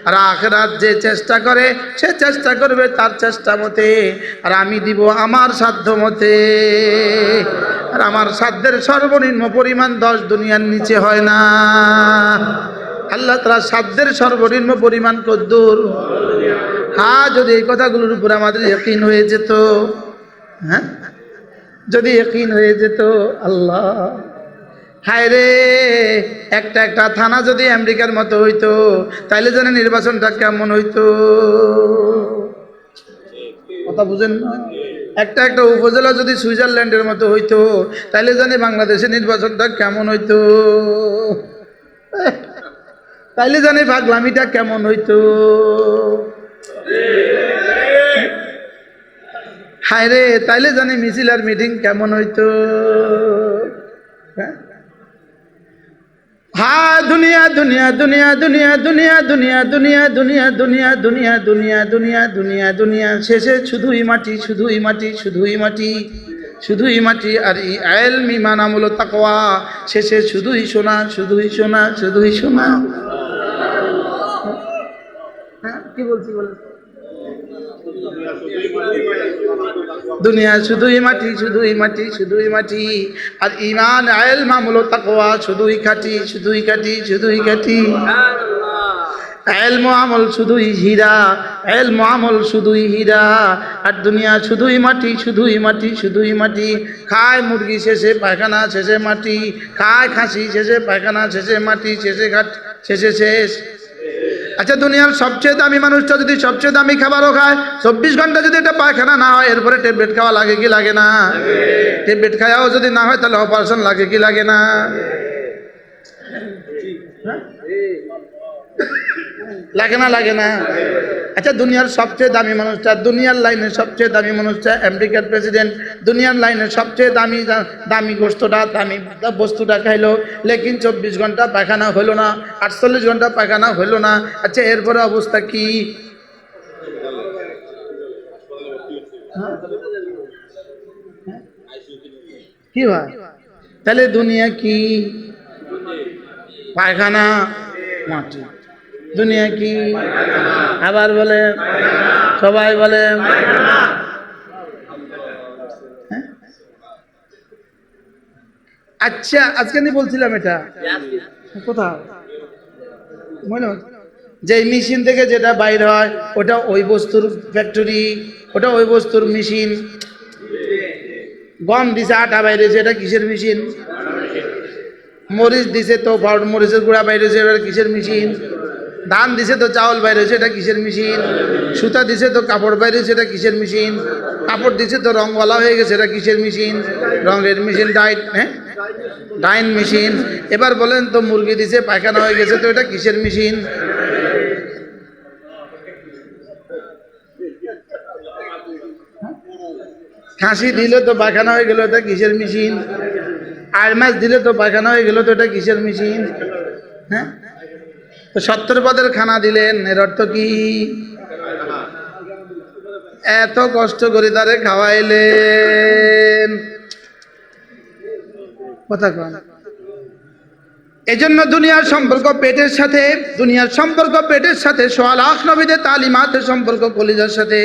আর আখিরাত যে চেষ্টা করে সে চেষ্টা করবে তার চেষ্টা মতে, আর আমি দিব আমার সাধ্য মতে। আর আমার সাধ্যের সর্বনিম্ন পরিমাণ 10 দুনিয়ার নিচে হয় না। আল্লাহ তাআলা সাধ্যের সর্বনিম্ন পরিমাণ কদ্দুর। হ্যাঁ, যদি এই কথাগুলোর উপর আমাদের ইয়াকিন হয়ে যেত, হ্যাঁ যদি ইয়াকিন হয়ে যেত, আল্লাহ হায় রে, একটা একটা থানা যদি আমেরিকার মতো হইতো তাইলে যেন নির্বাচনটা কেমন হইতো। কথা বুঝেন না? একটা একটা উপজেলা যদি সুইজারল্যান্ডের মতো হইতো তাইলে জানি বাংলাদেশের নির্বাচনটা কেমন হইতো, তাইলে জানি পাগলামিটা কেমন হইতো। হায় রে, তাইলে জানি মিছিল আর মিটিং কেমন হইতো। হ্যাঁ, দুনিয়া দুনিয়া দুনিয়া দুনিয়া দুনিয়া দুনিয়া দুনিয়া দুনিয়া দুনিয়া দুনিয়া দুনিয়া দুনিয়া দুনিয়া দুনিয়া শেষে শুধুই মাটি, শুধুই মাটি, শুধুই মাটি, শুধুই মাটি। আর এই ইলম ঈমান আমল তাকওয়া শেষে শুধুই সোনা, শুধুই সোনা, শুধুই সোনা। হ্যাঁ, কি বলছি বলেন? দুনিয়া শুধুই মাটি, শুধুই মাটি, শুধুই মাটি। আর ঈমান ইলম আমল তাকওয়া শুধুই খাঁটি, শুধুই খাঁটি, শুধুই খাঁটি। ইলম আমল শুধুই হীরা, ইলম আমল শুধুই হীরা। আর দুনিয়া শুধুই মাটি, শুধুই মাটি, শুধুই মাটি। খায় মুরগি শেষে পায়খানা, শেষে মাটি। খায় খাসি শেষে পায়খানা, শেষে মাটি, শেষে ঘাট, শেষে শেষ। আচ্ছা, দুনিয়ার সবচেয়ে দামি মানুষটা যদি সবচেয়ে দামি খাবারও খায়, 24 ঘন্টা যদি এটা পায়খানা না হয়, এরপরে ট্যাবলেট খাওয়া লাগে কি লাগে না? ট্যাবলেট খাওয়াও যদি না হয় তাহলে অপারেশন লাগে কি লাগে না? লাগে না? লাগে না? আচ্ছা, দুনিয়ার সবচেয়ে দামি মানুষটা, দুনিয়ার লাইনের সবচেয়ে দামি মানুষটা আমেরিকার প্রেসিডেন্ট, দুনিয়ার লাইনের সবচেয়ে দামি দামি গোস্তটা, দামি বস্তুটা খাইলো, লেকিন 24 ঘন্টা পায়খানা হইলো না, 48 ঘন্টা পায়খানা হইলো না। আচ্ছা, এরপরে অবস্থা কি? কি ভাই? তাহলে দুনিয়া কি? পায়খানা, মাটি। দুনিয়া কি? আবার বলে, সবাই বলে। আচ্ছা, আজকে আমি বলছিলাম এটা কোথাও মনে যে মেশিন থেকে যেটা বাইর হয় ওটা ওই বস্তুর ফ্যাক্টরি, ওটা ওই বস্তুর মেশিন। গম দিছে, আটা বাইরেছে, এটা কিসের মেশিন? মরিচ দিছে তো মরিচের গুঁড়া বাইরেছে, এটা কিসের মেশিন? ধান দিছে তো চাউল বাইরেছে, এটা কিসের মেশিন? সুতা দিছে তো কাপড় বাইরেছে, এটা কিসের মেশিন? কাপড় দিছে তো রংওয়ালা হয়ে গেছে, এটা কিসের মেশিন? রঙের মেশিন, ডাইট, হ্যাঁ ডাইন মেশিন। এবার বলেন তো, মুরগি দিছে পায়খানা হয়ে গেছে, তো এটা কিসের মেশিন? খাসি দিলে তো পায়খানা হয়ে গেল, এটা কিসের মেশিন? আর মাছ দিলে তো পায়খানা হয়ে গেল, তো এটা কিসের মেশিন? হ্যাঁ, তো 70 পদের খানা দিলেন, এর অর্থ কি? এত কষ্ট করে তারে খাওয়াইলেন। কথা কন। এজন্য দুনিয়ার সম্পর্ক পেটের সাথে, দুনিয়ার সম্পর্ক পেটের সাথে, 1.25 লাখ নবীদের তালিমাতের সম্পর্ক কলিজার সাথে।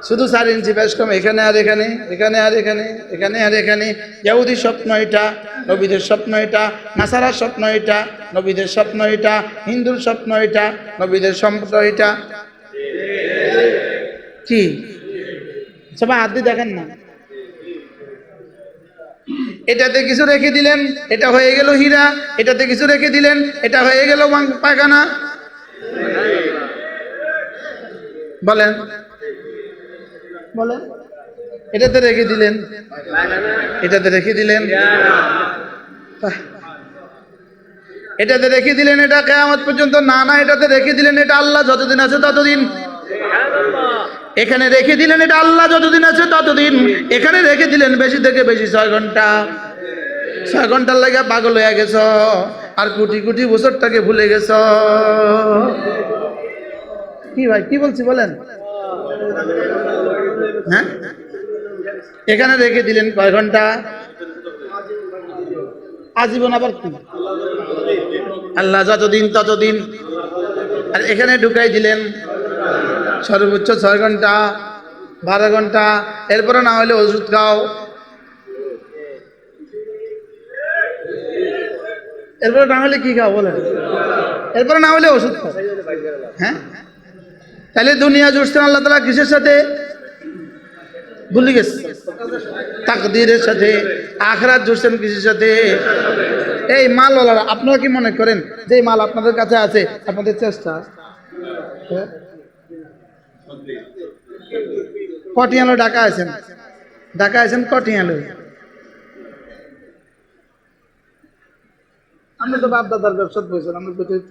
শুধু 4 ইঞ্চি বেশ কম, এখানে আর এখানে, এখানে আর এখানে, এখানে আর এখানে। ইহুদির স্বপ্ন এটা, নবীদের স্বপ্ন এটা। নাসারার স্বপ্ন এটা, নবীদের স্বপ্ন এটা। হিন্দুর স্বপ্ন এটা, নবীদের স্বপ্ন এটা। কি সবাই হাত দিয়ে দেখেন না? এটাতে কিছু রেখে দিলেন, এটা হয়ে গেল হীরা, এটাতে কিছু রেখে দিলেন, এটা হয়ে গেল পায়খানা। বলেন বলেন, এটাতে রেখে দিলেন, এটাতে রেখে দিলেন, এটাতে রেখে দিলেন, এটা কিয়ামত পর্যন্ত, না না এটাতে রেখে দিলেন, এটা আল্লাহ যতদিন আছে ততদিন, এখানে রেখে দিলেন, এটা আল্লাহ যতদিন আছে ততদিন, এখানে রেখে দিলেন বেশি থেকে বেশি 6 ঘন্টা। 6 ঘন্টার লাগে পাগল হয়ে গেছ, আর কোটি কোটি বছরটাকে ভুলে গেছ। কি ভাই কি বলছি বলেন? হ্যাঁ, এখানে রেখে দিলেন কয় ঘন্টা? আজীবন। আবার কি? আল্লাহ যতদিন ততদিন। আর এখানে ঢুকাই দিলেন সর্বোচ্চ 6 ঘন্টা, 12 ঘন্টা। এরপরে না হলে ওষুধ খাও, এরপরে না হলে কি খাও বলেন? এরপরে না হলে ওষুধ খাও। হ্যাঁ, তাহলে দুনিয়া জুড়ছেন আল্লাহ তাআলা কিসের সাথে? ভুলে গেছে, তাকদীরের সাথে। আখিরাত জুড়ছেন কিসের সাথে? এই মালওয়ালারা, আপনারা কি মনে করেন যে মাল আপনাদের কাছে আছে আপনাদের চেষ্টা? কটিয়ালো ঢাকা আছেন, ঢাকা আছেন কটিয়ালো। আপনি তো বাপ দাদার ব্যবসা বলছেন, আমরা কোথায়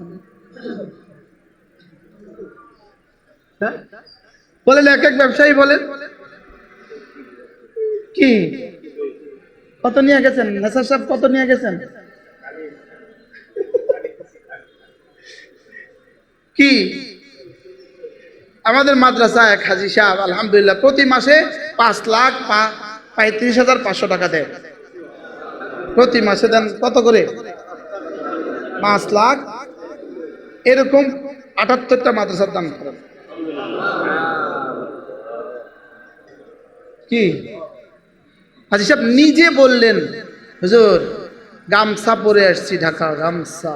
বলেন? এক এক ব্যবসায়ী বলেন কি কত নিয়ে গেছেন? নেসার সাহেব কত নিয়ে গেছেন? কি আমাদের মাদ্রাসা এক হাজি সাহেব আলহামদুলিল্লাহ প্রতি মাসে 5,35,500 টাকা দেয়। প্রতি মাসে দেন কত করে? 5 লাখ। এরকম 78টা মাদ্রাসার দান করেন। কি হাজি সাহেব নিজে বললেন, হুজুর গামছা পরে আসছি ঢাকা, গামছা,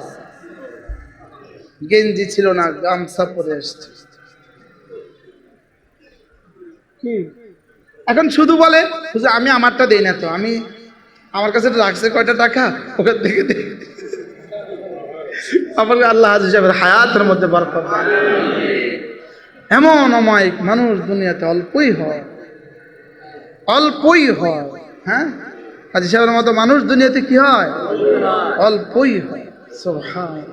গেঞ্জি ছিল না, গামছা পরে আসছি। কি এখন শুধু বলে হুজুর আমি আমারটা দেই না, তো আমি আমার কাছে রাখছে কয়টা টাকা, ওখান থেকে দেই। আমার আল্লাহ হাজি সাহেবের হায়াতের মধ্যে বরকত দান। এমন অমায়িক মানুষ দুনিয়াতে অল্পই হয়, অল্পই হয়। হ্যাঁ, হাজি সাহেবের মতো মানুষ দুনিয়াতে কি হয়? অল্পই হয়। সুবহান।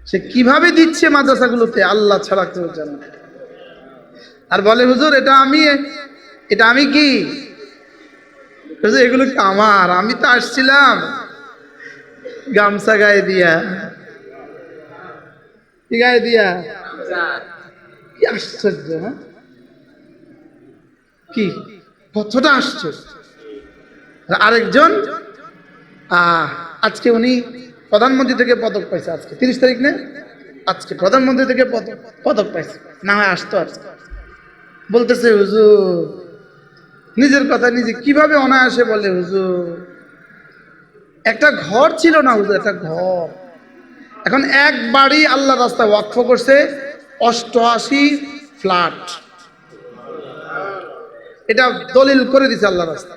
সে কিভাবে দিচ্ছে মাদ্রাসাগুলোতে আল্লাহ ছাড়া কেউ জানে। আর বলে হুজুর এটা আমি কি হুজুর এগুলো কি আমার? আমি তো আসছিলাম গামছা গায়ে দিয়া। কি গায়ে দিয়া? কি আশ্চর্য! হ্যাঁ, কি কতটা আশ্চর্য! আরেকজন আজকে উনি প্রধানমন্ত্রী থেকে পদক পাইছে, আজকে 30 তারিখ না, আজকে প্রধানমন্ত্রী থেকে পদক পাইছে, না হয় আসতো। আজকে বলতেছে হুজুর, নিজের কথা নিজে কিভাবে অনায়াসে বলে, হুজুর একটা ঘর ছিল না হুজুর, একটা ঘর, এখন এক বাড়ি আল্লাহ রাস্তায় ওয়াকফ করছে 88 ফ্ল্যাট। এটা দলিল করে দিছে আল্লাহ রাস্তা।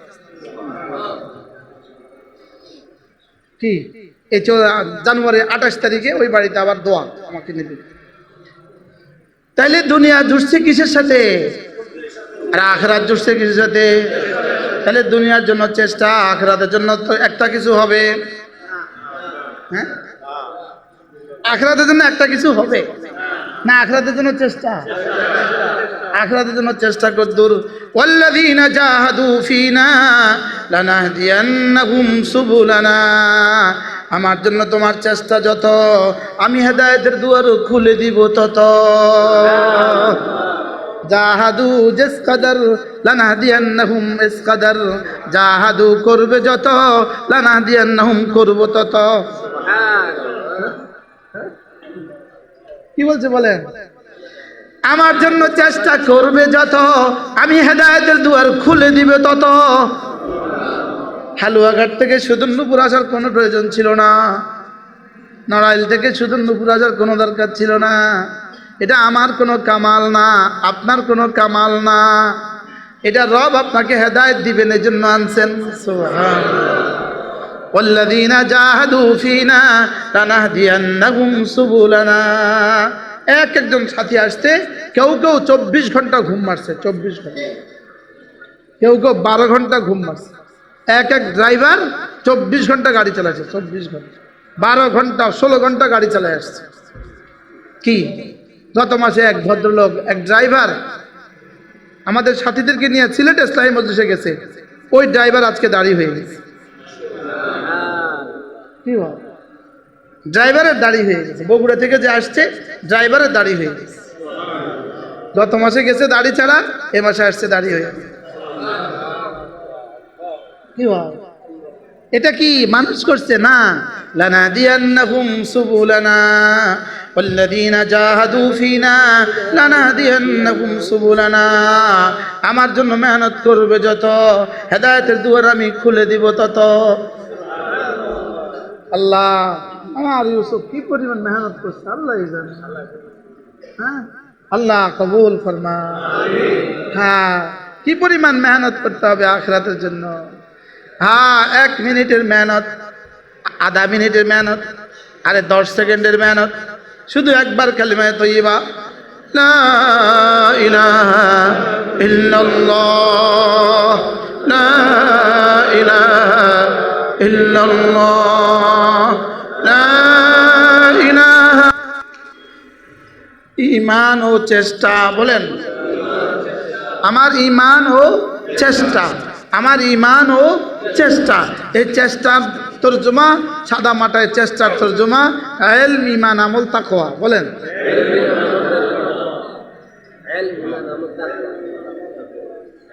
কি এই জানুয়ারি 28 তারিখে ওই বাড়িতে আবার দোয়া আমাকে নেবে। তাইলে দুনিয়া জুড়ছে কিসের সাথে? আর আখিরাত জুড়ছে কিসের সাথে? তাহলে দুনিয়ার জন্য চেষ্টা, আখিরাতের জন্য তো একটা কিছু হবে। হ্যাঁ, আখিরাতের জন্য একটা কিছু হবে না, আখিরাতের জন্য চেষ্টা, আখিরাতের জন্য চেষ্টা করদুর। ওয়াল্লাযীনা জাহাদু ফীনা লানাহদিয়ান্নাহুম সুবুলানা। আমার জন্য তোমার চেষ্টা যত, আমি হেদায়েতের দুয়ার খুলে দিব তত। জাহাদু জিস কদর লানাহদিয়ান্নাহুম ইস কদর। জাহাদু করবে যত, লানাহদিয়ান্নাহুম করব তত। কি বলছে বলেন? আমার জন্য চেষ্টা করবে যত, আমি হেদায়েতের দুয়ার খুলে দিবে তত। হালুয়াঘাট থেকে সুদূরপুর আসার কোনো প্রয়োজন ছিল না, নড়াইল থেকে সুদূরপুর আসার কোনো দরকার ছিল না। এটা আমার কোনো কামাল না, আপনার কোনো কামাল না। এটা রব আপনাকে হেদায়েত দিবেন, এই জন্য আনছেন। সুবহানাল্লাহ। ওয়াল্লাযীনা জাহাদু ফীনা লানাহদিয়ান্নাহুম সুবুলানা। একজন সাথী আসতে কেউ 24 ঘন্টা ঘুম মারছে, 24 ঘন্টা, কেউ 12 ঘন্টা ঘুম মারছে। এক ড্রাইভার 24 ঘন্টা গাড়ি চালাচ্ছে, 24 ঘন্টা, 12 ঘন্টা 16 ঘন্টা গাড়ি চালায় আসছে। কি গত মাসে এক ভদ্রলোক, এক ড্রাইভার আমাদের সাথীদেরকে নিয়ে সিলেট ইসলামী মজলিসে গেছে, ওই ড্রাইভার আজকে দাড়ি হয়ে গেছে। কি বল, ড্রাইভারের দাড়ি হয়ে গেছে। বগুড়া থেকে যে আসছে ড্রাইভারের দাড়ি হয়ে গেছে। গত মাসে গেছে দাড়ি ছাড়া, এ মাসে আসছে দাড়ি হয়ে গেছে। কি বল, এটা কি মানুষ করছে? না, লানাহদিয়ান্নাহুম সুবুলানা ওয়াল্লাযীনা জাহাদু ফীনা লানাহদিয়ান্নাহুম সুবুলানা। আমার জন্য মেহনত করবে যত, হেদায়েতের দুয়ার আমি খুলে দিব তত। আল্লাহ, আমার ইউসুফ কি পরিমাণ মেহনত করছে আল্লাহই জানে। হ্যাঁ, আল্লাহ কবুল ফরমা। হ্যাঁ, কি পরিমাণ মেহনত করতে হবে আখিরাতের জন্য। হ্যাঁ, 1 মিনিটের মেহনত, আধা মিনিটের মেহনত, আরে 10 সেকেন্ডের মেহনত, শুধু একবার কালিমায়ে তয়্যিবা লা ইলাহা ইল্লাল্লাহ, লা ইলাহা ইল্লাল্লাহ, লা ইলাহা। ঈমান ও চেষ্টা, বলেন আমার ঈমান ও চেষ্টা, আমার ঈমান ও চেষ্টা। এই চেষ্টার তরজমা সাদা মাটায়, চেষ্টার তরজমা ইলম, ঈমান, আমল, তাকওয়া। বলেন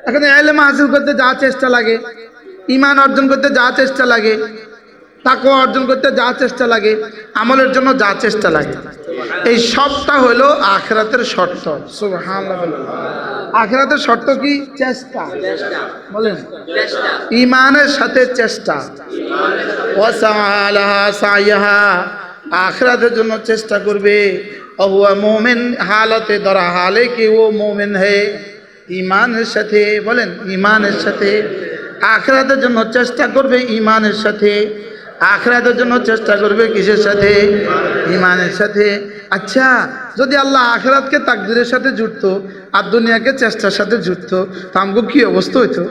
এখন ইলম হাসিল করতে যা চেষ্টা লাগে, ঈমান অর্জন করতে যা চেষ্টা লাগে, তাকওয়া অর্জন করতে যা চেষ্টা লাগে, আমলের জন্য যা চেষ্টা লাগে, এই সবটা হলো আখিরাতের শর্ত। সুবহানাল্লাহ। আখিরাতের শর্ত কি? চেষ্টা। বলেন ঈমানের সাথে চেষ্টা। ওয়াসালাহা সাইয়াহা, আখিরাতের জন্য চেষ্টা করবে। ওয়া মুমিন, হালতে দরা হালে কি ও মুমিন হে, ঈমানের সাথে। বলেন ঈমানের সাথে। আখিরাতের জন্য চেষ্টা করবে ঈমানের সাথে। আখিরাতের জন্য চেষ্টা করবে কিসের সাথে? ঈমানের সাথে। আচ্ছা, যদি আল্লাহ আখিরাতকে তাকদীরের সাথে জুড়তো আর দুনিয়াকে চেষ্টার সাথে জুড়তো, তো আমগো কি অবস্থা হইতো?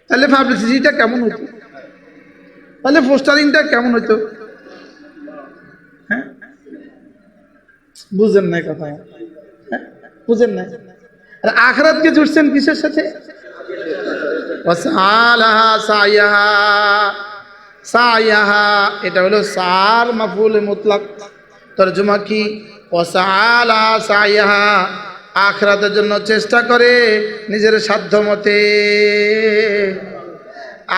তাহলে পাবলিসিটিটা কেমন হইতো? তাহলে পোস্টারিংটা কেমন হইতো? হ্যাঁ, বুঝেন নাই কথা? হ্যাঁ, বুঝেন নাই? আর আখিরাতকে জুড়ছেন কিসের সাথে? ওয়াসালাহা সাইয়াহা। সাইয়াহা এটা হলো সার মাফউল মুতলাক। তরজমা কি? ওয়াসালাহা সাইয়াহা, আখিরাতের জন্য চেষ্টা করে নিজের সাধ্য মতে।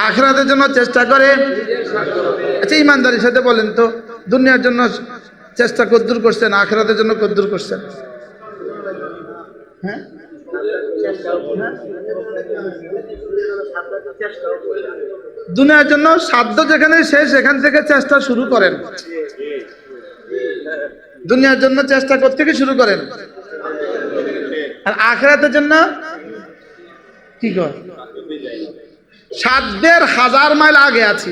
আখিরাতের জন্য চেষ্টা করে। আচ্ছা, ইমানদারির সাথে বলেন তো, দুনিয়ার জন্য চেষ্টা কদ্দুর করছেন, আখিরাতের জন্য কদ্দুর করছেন? হ্যাঁ, দুনিয়ার জন্য সাধ্য যেখানে শেষ, সেখান থেকে চেষ্টা শুরু করেন। দুনিয়ার জন্য চেষ্টা করতে কি শুরু করেন, আর আখিরাতের জন্য কি করেন? সাধ্যের 1000 মাইল আগে আছি।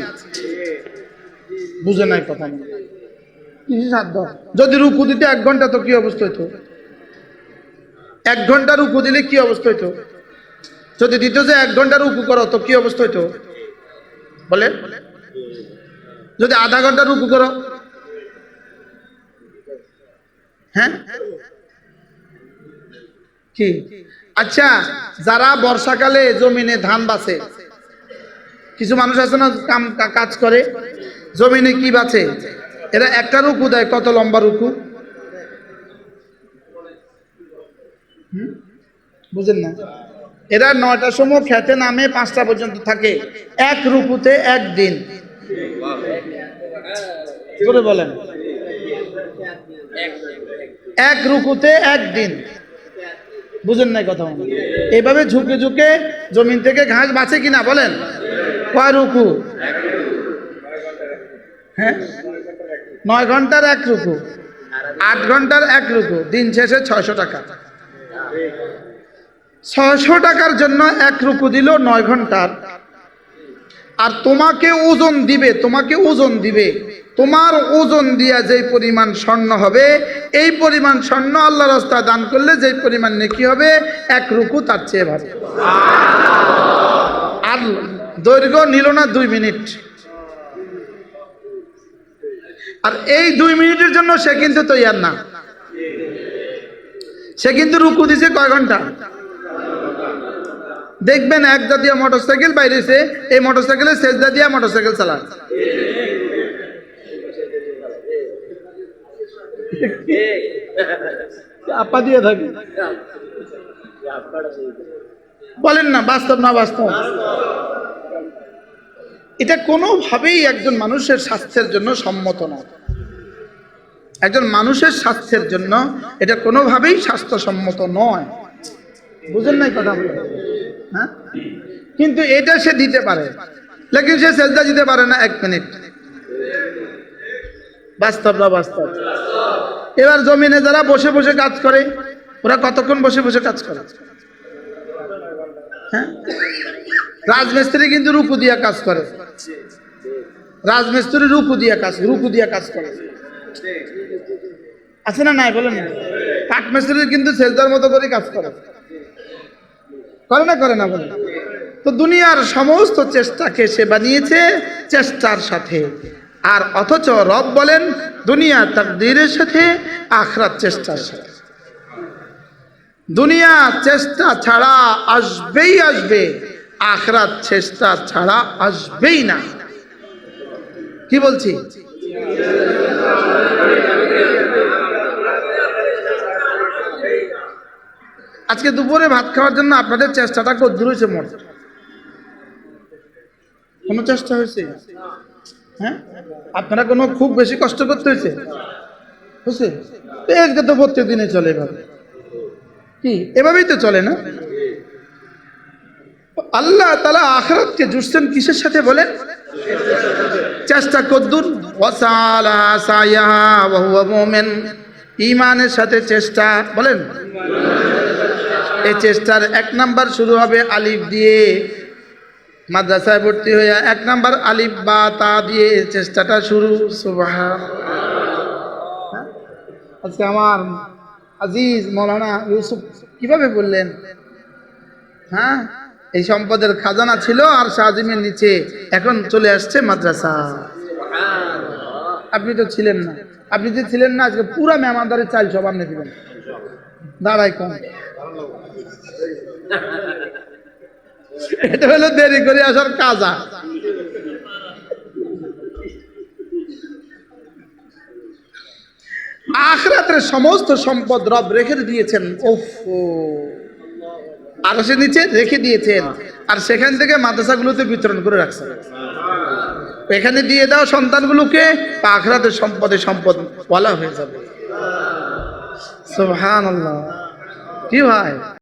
বুঝে নাই কথা? কি সাধ্য? যদি রুকু দিতে 1 ঘন্টা, তো কি অবস্থা হইতো? 1 ঘন্টা রুকু দিলে কি অবস্থা হইতো? যদি দিত যে 1 ঘন্টা রুকু করো, তো কি অবস্থা হইতো? বলে যদি আধা ঘন্টা রুকু করো, হ্যাঁ কি? আচ্ছা, যারা বর্ষাকালে জমিনে ধান বাছে, কিছু মানুষ আছে না কাজ করে জমিনে, কি বাছে? এরা একটা রুকু দেয়, কত লম্বা রুকু? বুঝেন না? এরা 9টার সময় খেতে নামে, 5টা পর্যন্ত থাকে, এক রুকুতে 1 দিন। করে বলেন, এক রুকুতে 1 দিন। বুঝেন নাই কথা? এইভাবে ঝুঁকে ঝুঁকে জমিন থেকে ঘাস বাঁচে কিনা বলেন? কয় রুকু? হ্যাঁ, 9 ঘন্টার 1 রুকু, 8 ঘন্টার 1 রুকু, দিন শেষে 600 টাকা। 600 টাকার জন্য এক রুকু দিল 9 ঘন্টার, আর তোমাকে ওজন দিবে, তোমার ওজন দিয়া যেই পরিমাণ স্বর্ণ হবে, এই পরিমাণ স্বর্ণ আল্লাহ রাস্তায় দান করলে যেই পরিমাণ নেকি হবে, এক রুকু তার চেয়ে ভালো। আর দৈর্ঘ্য নিল না 2 মিনিট, আর এই 2 মিনিটের জন্য সে কিন্তু তৈয়ার না। সে কিন্তু রুকু দিছে কয় ঘন্টা? দেখবেন এক জাতীয় মোটরসাইকেল বাইরেছে, এই মোটরসাইকেলে সেজদা দিয়া মোটরসাইকেল চালায়। আপা দিয়ে থাকি, বলেন না বাস্তব না বাস্তব? এটা কোনোভাবেই একজন মানুষের স্বাস্থ্যের জন্য সম্মত নয়। একজন মানুষের স্বাস্থ্যের জন্য এটা কোনোভাবেই স্বাস্থ্যসম্মত নয়। বুঝেন নাই কথা বলে? হ্যাঁ, কিন্তু এটা সে দিতে পারে, লেকিন সে সেজদা দিতে পারে না 1 মিনিট। বাস্তব না বাস্তব? এবার জমিনে যারা বসে বসে কাজ করে, ওরা কতক্ষণ বসে বসে কাজ করে? হ্যাঁ, রাজমিস্ত্রি কিন্তু রুকু দিয়া কাজ করে। রাজমিস্ত্রি রুকু দিয়া কাজ করে, আছে না নাই বলেন না? কাঠমিস্ত্রি কিন্তু সেজদার মতো করে কাজ করে না বলেন? তো দুনিয়ার সমস্ত চেষ্টাকে সে বানিয়েছে চেষ্টার সাথে, আর অথচ রব বলেন দুনিয়া তাকদীরের সাথে, আখিরাত চেষ্টার সাথে। দুনিয়া চেষ্টা ছাড়া আসবেই আসবে, আখিরাত চেষ্টা ছাড়া আসবেই না। কি বলছি? আজকে দুপুরে ভাত খাওয়ার জন্য আপনাদের চেষ্টাটা কদ্দূর হয়েছে? মোট কোনো চেষ্টা হয়েছে? হ্যাঁ, আপনারা কোনো খুব বেশি কষ্ট করতে হয়েছে? আজকে তো প্রত্যেক দিনে চলে এভাবে। কি এভাবেই তো চলে না? আল্লাহ তাআলা আখিরাতকে জুড়ছেন কিসের সাথে বলেন? চেষ্টা কদ্দুর? ওয়াসালা সাইয়াহা ওয়া হুয়া মুমিন, ঈমানের সাথে চেষ্টা। বলেন, এই চেষ্টার 1 নাম্বার শুরু হবে আলিফ দিয়ে। মাদ্রাসায় ভর্তি হইয়া 1 নাম্বার আলিফ বা তা দিয়ে চেষ্টাটা শুরু। সুবহানাল্লাহ। আজকে আমার আজিজ মৌলানা ইউসুফ কিভাবে বললেন? হ্যাঁ, এই সম্পদের খাজানা ছিল আর শাহজিমের নিচে, এখন চলে আসছে মাদ্রাসা। আপনি তো ছিলেন না, আপনি যে ছিলেন না, আজকে পুরা মেহমানদারের চাল সব আপনি দিবেন। দাঁড়াই কম, এটা হলো দেরি করে আসার কাজা। আখিরাতের সমস্ত সম্পদ রব রেখে দিয়েছেন। ওফো, আরশের নিচে রেখে দিয়েছেন, আর সেখান থেকে মাদ্রাসাগুলোতে বিতরণ করে রাখছেন। এখানে দিয়ে দাও সন্তানগুলোকে, আখিরাতের সম্পদে সম্পদ বলা হয়ে যাবে। সুবহানাল্লাহ। কি ভাই?